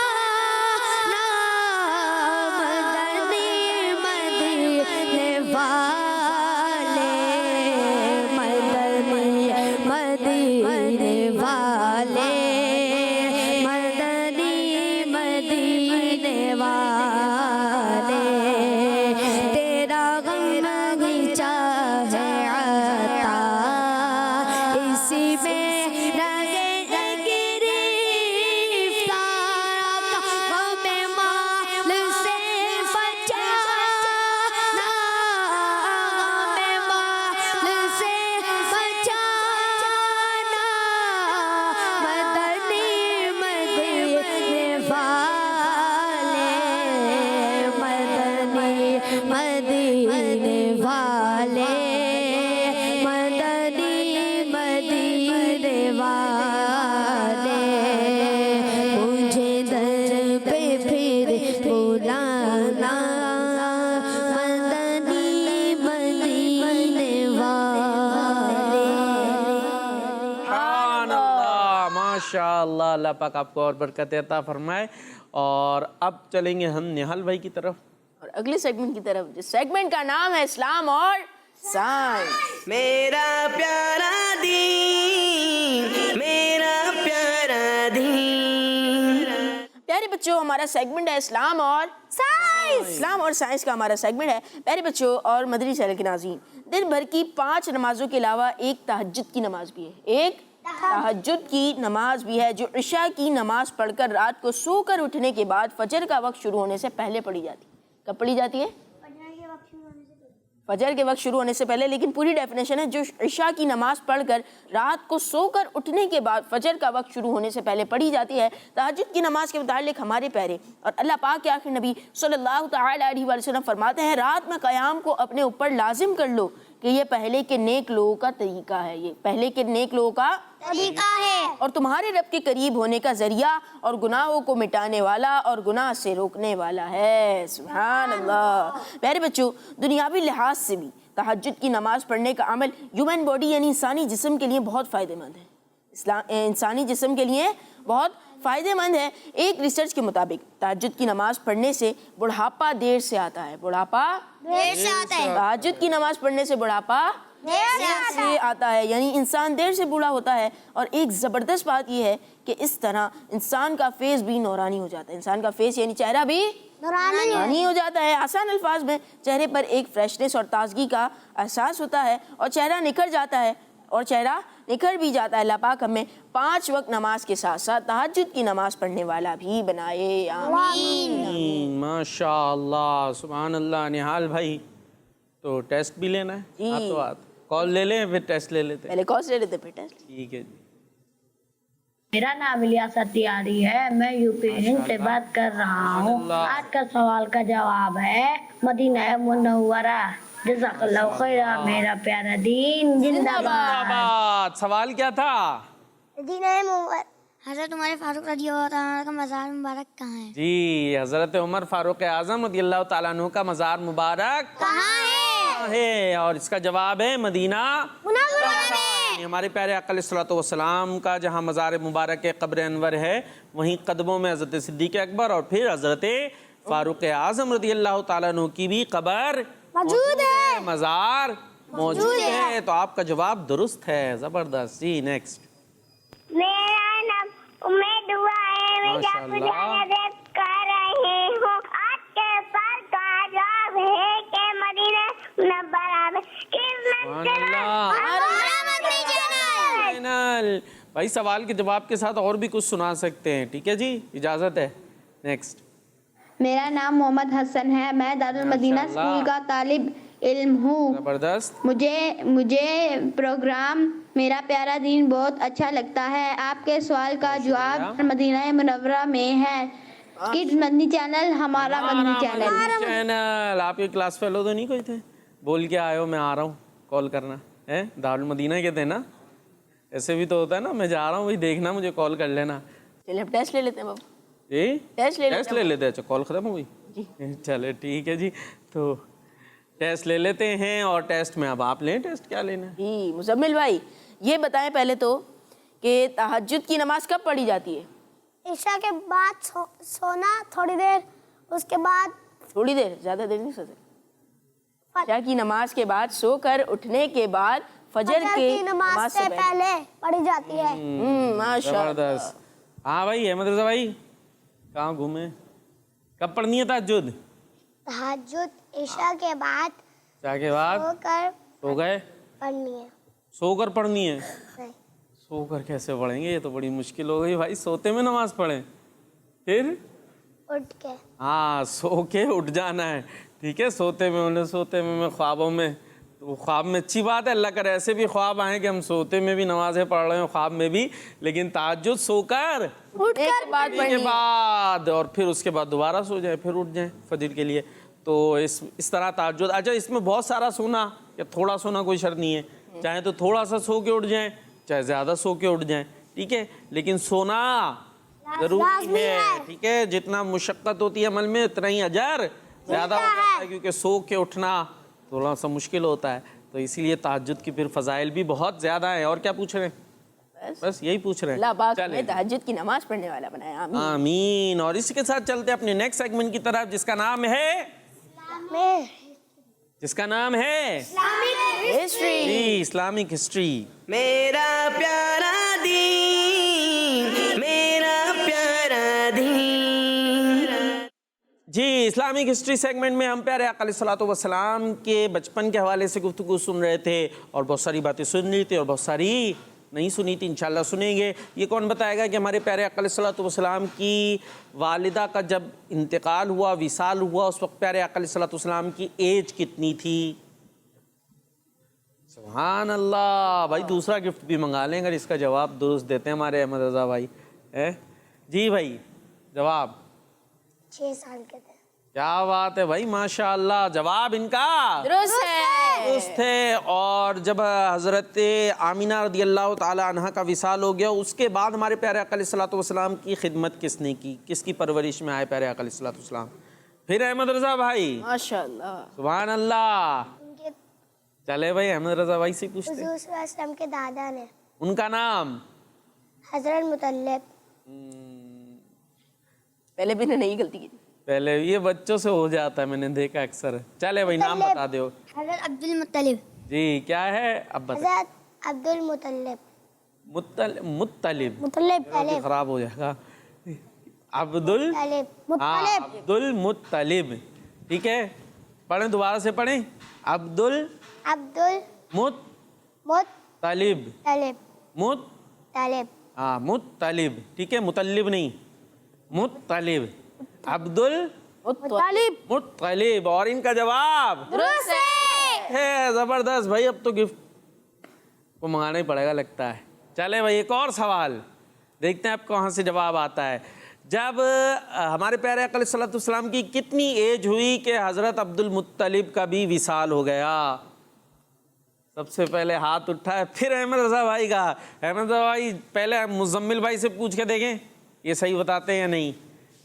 मदनी मदीने वाले, मदनी मदीने वाले, मदनी मदीने वाले। तेरा गम घिंचा है आता, इसी में लगे गिरफ्तार, हमें माल से बचाना, हमें माल से बचाना मदनी मदीने वाले, मदनी मदीने वाले, मदनी मदीने माशाअल्लाह, अल्लाह पाक आपको और बरकत अता फरमाए। और अब चलेंगे हम निहाल भाई की तरफ और अगले सेगमेंट की तरफ, जिस सेगमेंट का नाम है इस्लाम और साइंस। मेरा प्यारा दीन, मेरा प्यारा दीन। प्यारे बच्चों, हमारा सेगमेंट है इस्लाम और साइंस। इस्लाम और साइंस का हमारा सेगमेंट है। प्यारे बच्चों और मदरी चैनल के नाज़रीन, दिन भर की 5 नमाजों के अलावा एक तहज्जुद की नमाज भी है, एक तहज्जुद की नमाज भी है, जो इशा की नमाज पढ़कर रात को सोकर उठने के बाद फजर का वक्त शुरू होने से पहले पढ़ी जाती है। कब पढ़ी जाती है? फजर के वक्त शुरू होने से पहले। लेकिन पूरी डेफिनेशन है, जो इशा की नमाज पढ़कर रात को सोकर उठने के बाद फजर का वक्त शुरू होने से पहले पढ़ी जाती है। तहज्जुद की नमाज के मुतालिक हमारे प्यारे और अल्लाह पाक के आखिर नबी सल्लल्लाहु तआला अलैहि वसल्लम फरमाते हैं, रात में क़याम को अपने ऊपर लाजिम कर लो कि ये पहले के नेक लोगों का तरीका है, ये पहले के नेक लोगों का तरीका है और तुम्हारे रब के करीब होने का जरिया और गुनाहों को मिटाने वाला और गुनाह से रोकने वाला है। सुभान अल्लाह। प्यारे बच्चों, दुनियावी लिहाज से भी तहज्जुद की नमाज पढ़ने का अमल ह्यूमन बॉडी यानी इंसानी जिस्म के लिए बहुत फ़ायदेमंद है। इंसानी जिस्म के लिए बहुत फ़ायदेमंद है। एक रिसर्च के मुताबिक तहज्जुद की नमाज पढ़ने से बुढ़ापा देर से आता है। बुढ़ापा देर से आता है। तहज्जुद की नमाज पढ़ने से बुढ़ापा देर से आता है, यानी इंसान देर से बूढ़ा होता है। और एक ज़बरदस्त बात यह है कि इस तरह इंसान का फेस भी नूरानी हो जाता है। इंसान का फेस यानी चेहरा भी नूरानी हो जाता है। आसान अल्फाज में चेहरे पर एक फ्रेशनेस और ताजगी का एहसास होता है और चेहरा निखर जाता है और चेहरा निखर भी जाता है। अल्लाह पाक हमें 5 वक्त नमाज के साथ साथ तहज्जुद की नमाज पढ़ने वाला भी बनाए, आमीन। माशाअल्लाह, सुभान अल्लाह। निहाल भाई, तो टेस्ट भी लेना है? जी। हाथों हाथ कॉल ले लें फिर टेस्ट ले लेते हैं। पहले कौन से ले लेते हैं टेस्ट? ठीक है जी। मेरा नाम इलियास अतियारी है, मैं यूपी हिंद से बात कर रहा हूँ। आज का सवाल का जवाब है मदीना मुनव्वरा। जज़ाकल्लाहु खैरा, मेरा प्यारा दीन जिंदाबाद। जिंदाबाद। सवाल क्या था? हज़रत उमर फारूक रज़ियल्लाहु ताला का मज़ार मुबारक कहाँ है? जी, हज़रत उमर फारूक आज़म रज़ियल्लाहु ताला अन्हु का मज़ार मुबारक कहाँ है? और इसका जवाब है मदीना मुनव्वरा में। हमारे प्यारे आका अलैहिस्सलातु वस्सलाम का जहाँ मज़ार मुबारक कब्र अनवर है, वहीं कदमों में हज़रत सिद्दीक़ अकबर और फिर हज़रत फारूक आज़म रज़ियल्लाहु ताला अन्हु की भी कब्र मौजूद है, मज़ार मौजूद है। तो आपका जवाब दुरुस्त है, ज़बरदस्त। जी, नेक्स्ट। मेरा नाम उम्मीद हुआ है, मैं माशाअल्लाह। कर रही हूँ। आज के सवाल का जवाब है कि मदीना मुनव्वरा में चैनल। भाई, सवाल के जवाब के साथ और भी कुछ सुना सकते हैं, ठीक है जी, इजाज़त है। नेक्स्ट। मेरा नाम मोहम्मद हसन है, मैं दारुल मदीना स्कूल का तालिब इल्म हूँ। ज़बरदस्त। मुझे प्रोग्राम मेरा प्यारा दीन बहुत अच्छा लगता है। आपके सवाल का जवाब मदीना मुनव्वरा में है। किड्स मदनी चैनल हमारा मदनी चैनल। आपके क्लास फेलो तो नहीं कोई थे? बोल के आए हो मैं आ रहा हूँ, कॉल करना है। दारुल मदीना के थे ना? ऐसे भी तो होता है ना, मैं जा रहा हूँ, वही देखना, मुझे कॉल कर लेना। चलिए अब टेस्ट ले लेते हैं बाबू। जी, टेस्ट ले लेते हैं। अच्छा, कॉल खत्म हो गई? चले ठीक है जी, तो टेस्ट ले लेते हैं। और टेस्ट में अब आप लें, टेस्ट क्या लेना है? जी, मुजम्मिल भाई, ये बताएं पहले तो कि तहज्जुद की नमाज कब पढ़ी जाती है? ईशा के बाद सोना थोड़ी देर, उसके बाद थोड़ी देर, ज़्यादा देर नहीं सोते। ईशा की नमाज के बाद सोकर उठने के बाद फजर की नमाज से पहले पढ़ी जाती है। माशाअल्लाह। जबरदस्त। हाँ भाई, अहमद रज़ा भाई, कहाँ घूमे? कब पढ़नी है तहज्जुद? तहज्जुद ईशा के बाद के बाद सोकर सो गए? पढ़नी है। सोकर पढ़नी है? नहीं। सोकर कैसे पढ़ेंगे? ये तो बड़ी मुश्किल हो गई भाई। सोते में नमाज पढ़ें, फिर उठ के। हाँ, सो के उठ जाना है, ठीक है। सोते में मैं ख्वाबों में, तो ख्वाब में अच्छी बात है, अल्लाह करे ऐसे भी ख्वाब आए कि हम सोते में भी नमाज़ें पढ़ रहे हो, ख्वाब में भी। लेकिन तहज्जुद सोकर उठकर बाद के बाद और फिर उसके बाद दोबारा सो जाए, फिर उठ जाए फजर के लिए। तो इस तरह तहज्जुद। अच्छा, इसमें बहुत सारा सोना या थोड़ा सोना कोई शर्त नहीं है, चाहे तो थोड़ा सा सो के उठ जाए, चाहे ज़्यादा सो के उठ जाए, ठीक है। लेकिन सोना जरूरी है, ठीक है। जितना मुशक्क़त होती है अमल में, उतना ही अजर ज़्यादा हो जाता है, क्योंकि सो के उठना थोड़ा सा मुश्किल होता है। तो इसीलिए तहज्जुद की फिर फ़ज़ाइल भी बहुत ज़्यादा है। और क्या पूछ रहे हैं? बस यही पूछ रहे अल्लाह हैं। पाक चलें। हमें तहज्जुद की नमाज पढ़ने वाला बनाए, आमीन। आमीन। और इसी के साथ चलते हैं अपने नेक्स्ट सेगमेंट की तरफ, जिसका नाम है हिस्ट्री। जी, इस्लामिक हिस्ट्री। मेरा प्यारा दीन, मेरा प्यारा दीन। जी, इस्लामिक हिस्ट्री सेगमेंट में हम प्यारे आका अलैहिस्सलातु वस्सलाम के बचपन के हवाले से गुफ्तगू सुन रहे थे और बहुत सारी बातें सुन रही थी और बहुत सारी नहीं सुनी थी, इंशाल्लाह सुनेंगे। ये कौन बताएगा कि हमारे प्यारे आका अलैहिस्सलातु वस्सलाम की वालिदा का जब इंतकाल हुआ, विसाल हुआ, उस वक्त प्यारे आका अलैहिस्सलातु वस्सलाम की एज कितनी थी? सुभान अल्लाह। भाई दूसरा गिफ्ट भी मंगा लें अगर इसका जवाब दुरुस्त देते हैं हमारे अहमद रज़ा भाई। है जी भाई, जवाब 6 साल के थे। क्या बात है भाई, माशाअल्लाह। जवाब इनका दुरुस्त है। दुरुस्त है। और जब हज़रत आमिना रदी अल्लाह ताला अन्हा का विसाल हो गया, उसके बाद हमारे प्यारे आका अलैहिस्सलातु वस्सलाम की खिदमत किसने की, किसकी परवरिश में आए प्यारे आका अलैहिस्सलातु वस्सलाम? फिर अहमद रज़ा भाई। माशाअल्लाह, सुभान अल्लाह। उनके चले भाई अहमद रज़ा भाई से पूछते हैं। हुजूर सल्लल्लाहु अलैहि वसल्लम के दादा ने उनका नाम? हजरत मुतल्लिब। पहले भी ने नहीं गलती की। पहले ये बच्चों से हो जाता है, मैंने देखा अक्सर। चले भाई नाम बता दो। हज़रत अब्दुल मुत्तलिब। जी क्या है अब बता। हजरत अब्दुल मुतल्लिब। मुत्तलिब। मुतल्लिब खराब हो जाएगा। अब्दुल, हाँ, अब्दुल मुत्तलिब। ठीक है, पढ़ें, दोबारा से पढ़ें। अब्दुल मुत्तलिब। हाँ, मुत्तलिब। ठीक है, मुतल्लिब नहीं, मुत्तलिब। अब्दुल मुत्तलिब। और इनका जवाब है जबरदस्त भाई। अब तो गिफ्ट को मंगाना ही पड़ेगा लगता है। चले भाई एक और सवाल देखते हैं आपको कहाँ से जवाब आता है। जब हमारे प्यारे आका अलैहिस्सलातु वस्सलाम की कितनी एज हुई कि हज़रत अब्दुल मुत्तलिब का भी विसाल हो गया? सबसे पहले हाथ उठा है, फिर अहमद रज़ा भाई का। अहमद रज़ा भाई पहले मुज़म्मिल भाई से पूछ के देखें ये सही बताते हैं या नहीं।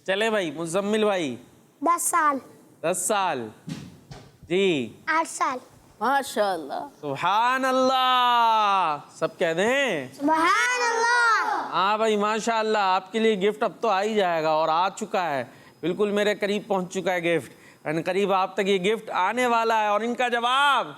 चले भाई मुज़म्मिल भाई। 10 साल। 10 साल। जी 8 साल। माशाअल्लाह। सुभान अल्लाह। सब कह दें सुभान अल्लाह। हाँ भाई माशाअल्लाह। आपके लिए गिफ्ट अब तो आ ही जाएगा और आ चुका है, बिल्कुल मेरे करीब पहुंच चुका है गिफ्ट, और करीब आप तक ये गिफ्ट आने वाला है। और इनका जवाब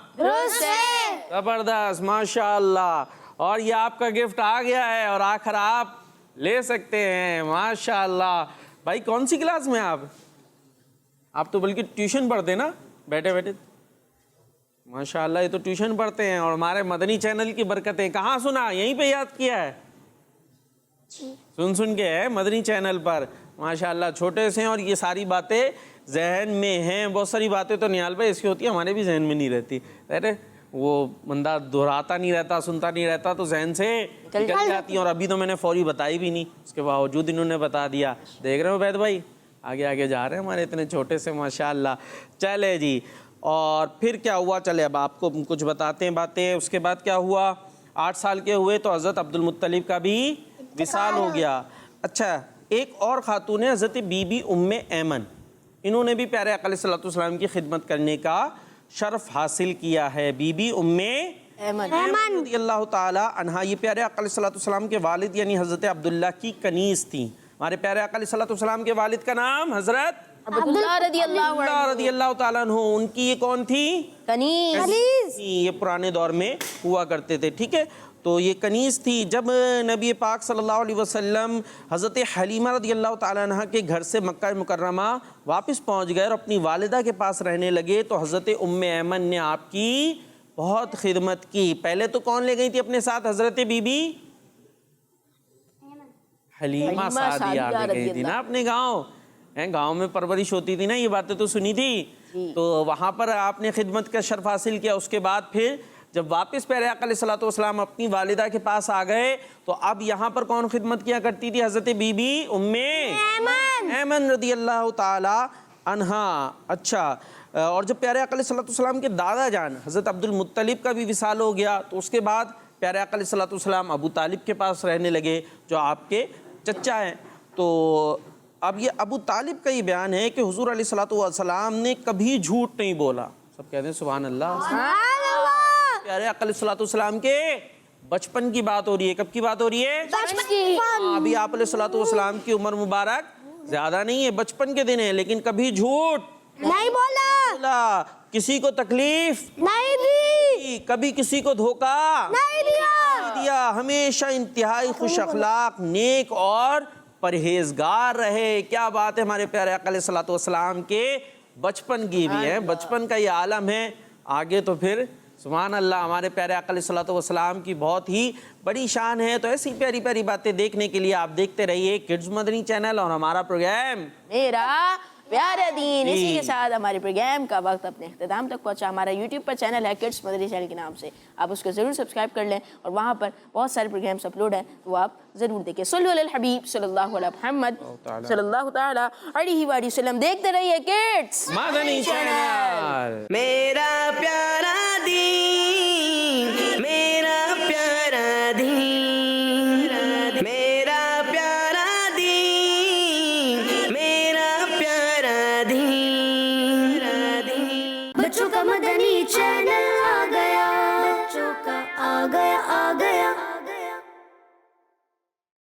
जबरदस्त, माशाअल्लाह। और ये आपका गिफ्ट आ गया है और आखिर आप ले सकते हैं, माशाअल्लाह। भाई कौन सी क्लास में आप तो बल्कि ट्यूशन पढ़ते ना बैठे बैठे, माशाअल्लाह। ये तो ट्यूशन पढ़ते हैं और हमारे मदनी चैनल की बरकतें। कहाँ सुना, यहीं पे याद किया है? सुन के है मदनी चैनल पर, माशाअल्लाह। छोटे से और ये सारी बातें जहन में हैं। बहुत सारी बातें तो निहाल भाई ऐसी होती है हमारे भी जहन में नहीं रहती। अरे वो बंदा दोहराता नहीं रहता, सुनता नहीं रहता तो जहन से निकल जाती है। और अभी तो मैंने फौरी बताई भी नहीं, उसके बावजूद इन्होंने बता दिया। देख रहे हो वैद भाई, आगे आगे जा रहे हैं हमारे इतने छोटे से, माशाअल्लाह। चले जी, और फिर क्या हुआ? चले अब आपको कुछ बताते हैं बातें। उसके बाद क्या हुआ? 8 साल के हुए तो हज़रत अब्दुल मुत्तलिब का भी विसाल हो गया। अच्छा, एक और खातून है हज़रत बीबी उम्मे ऐमन, इन्होंने भी प्यारे आका अलैहिस्सलातु वस्सलाम की खिदमत करने का शर्फ हासिल किया है। बीबी उम्मे ऐमन रज़ी अल्लाह ताला अन्हा, ये प्यारे आका अलैहिस्सलातु वस्सलाम के वालिद यानी हज़रत अब्दुल्ला की कनीज़ थी। हमारे प्यारे आका अलैहिस्सलातु वस्सलाम के वालिद का नाम हज़रत अब्दुल्लाह रज़ी अल्लाह ताला अन्हु। उनकी ये कौन थी? कनीज़। ये पुराने दौर में हुआ करते थे, ठीक है। तो ये कनीज़ थी। जब नबी पाक सल्लल्लाहु अलैहि वसल्लम हज़रत हलीमा रज़ी अल्लाह ताला अन्हा के घर से मक्का मुकर्रमा वापस पहुंच गए और अपनी वालिदा के पास रहने लगे, तो हज़रत उम्मे ऐमन ने आपकी बहुत खिदमत की। पहले तो कौन ले गई थी अपने साथ? हज़रत बीबी हलीमा सादिया ले गई थी ना अपने गाँव। गाँव में परवरिश होती थी ना, ये बातें तो सुनी थी। तो वहाँ पर आपने खिदमत का शर्फ हासिल किया। उसके बाद फिर जब वापस प्यारे आका अलैहिस्सलातु वस्सलाम अपनी वालिदा के पास आ गए, तो अब यहाँ पर कौन खिदमत किया करती थी? हज़रत बीबी उम्मे ऐमन रज़ी अल्लाह ताला अन्हा। अच्छा, और जब प्यारे आका अलैहिस्सलातु वस्सलाम के दादा जान हज़रत अब्दुल मुत्तलिब का भी विसाल हो गया, तो उसके बाद प्यारे आका अलैहिस्सलातु वस्सलाम अबू तालिब के पास रहने लगे, जो आपके चचा हैं। तो अब ये अबू तालिब का ये बयान है कि हुज़ूर अलैहिस्सलातु वस्सलाम ने कभी झूठ नहीं बोला। सब कहते हैं सुभान अल्लाह। प्यारे आका अलैहिस्सलातु वस्सलाम के बचपन की बात हो रही है। कब की बात हो रही है? हाँ, अभी आप अलैहिस्सलाम की उम्र मुबारक ज्यादा नहीं है, बचपन के दिन है, लेकिन कभी झूठ नहीं बोला, किसी को तकलीफ नहीं दी, कभी किसी को धोखा नहीं दिया, हमेशा इंतहाई खुश अखलाक, नेक और परहेजगार रहे। क्या बात है, हमारे प्यारे आका अलैहिस्सलातु वस्सलाम के बचपन की भी है, बचपन का ये आलम है। आगे तो फिर सुभान अल्लाह, हमारे प्यारे आका अलैहिस्सलातु वस्सलाम की बहुत ही बड़ी शान है। तो ऐसी प्यारी प्यारी बातें देखने के लिए आप देखते रहिए किड्स मदनी चैनल और हमारा प्रोग्राम मेरा प्यारा दीन। इसी के साथ हमारे प्रोग्राम का वक्त अपने इख्तिताम तक पहुंचा। हमारा यूट्यूब पर चैनल है किड्स मदनी चैनल के नाम से, आप उसको ज़रूर सब्सक्राइब कर लें और वहाँ पर बहुत सारे प्रोग्राम्स अपलोड हैं, तो आप ज़रूर देखें। सल्लल्लाहु अलैहि हबीब सल्लल्लाहु अलैहि मुहम्मद सल्लल्लाहु तआला अलैहि वसल्लम। देखते रहिए किड्स मदनी चैनल। मेरा प्यारा दीन, मेरा प्यारा दीन, मेरा प्यारा दीन, मेरा प्यारा दीन। बच्चों का मदनी चैनल आ गया, बच्चों का आ गया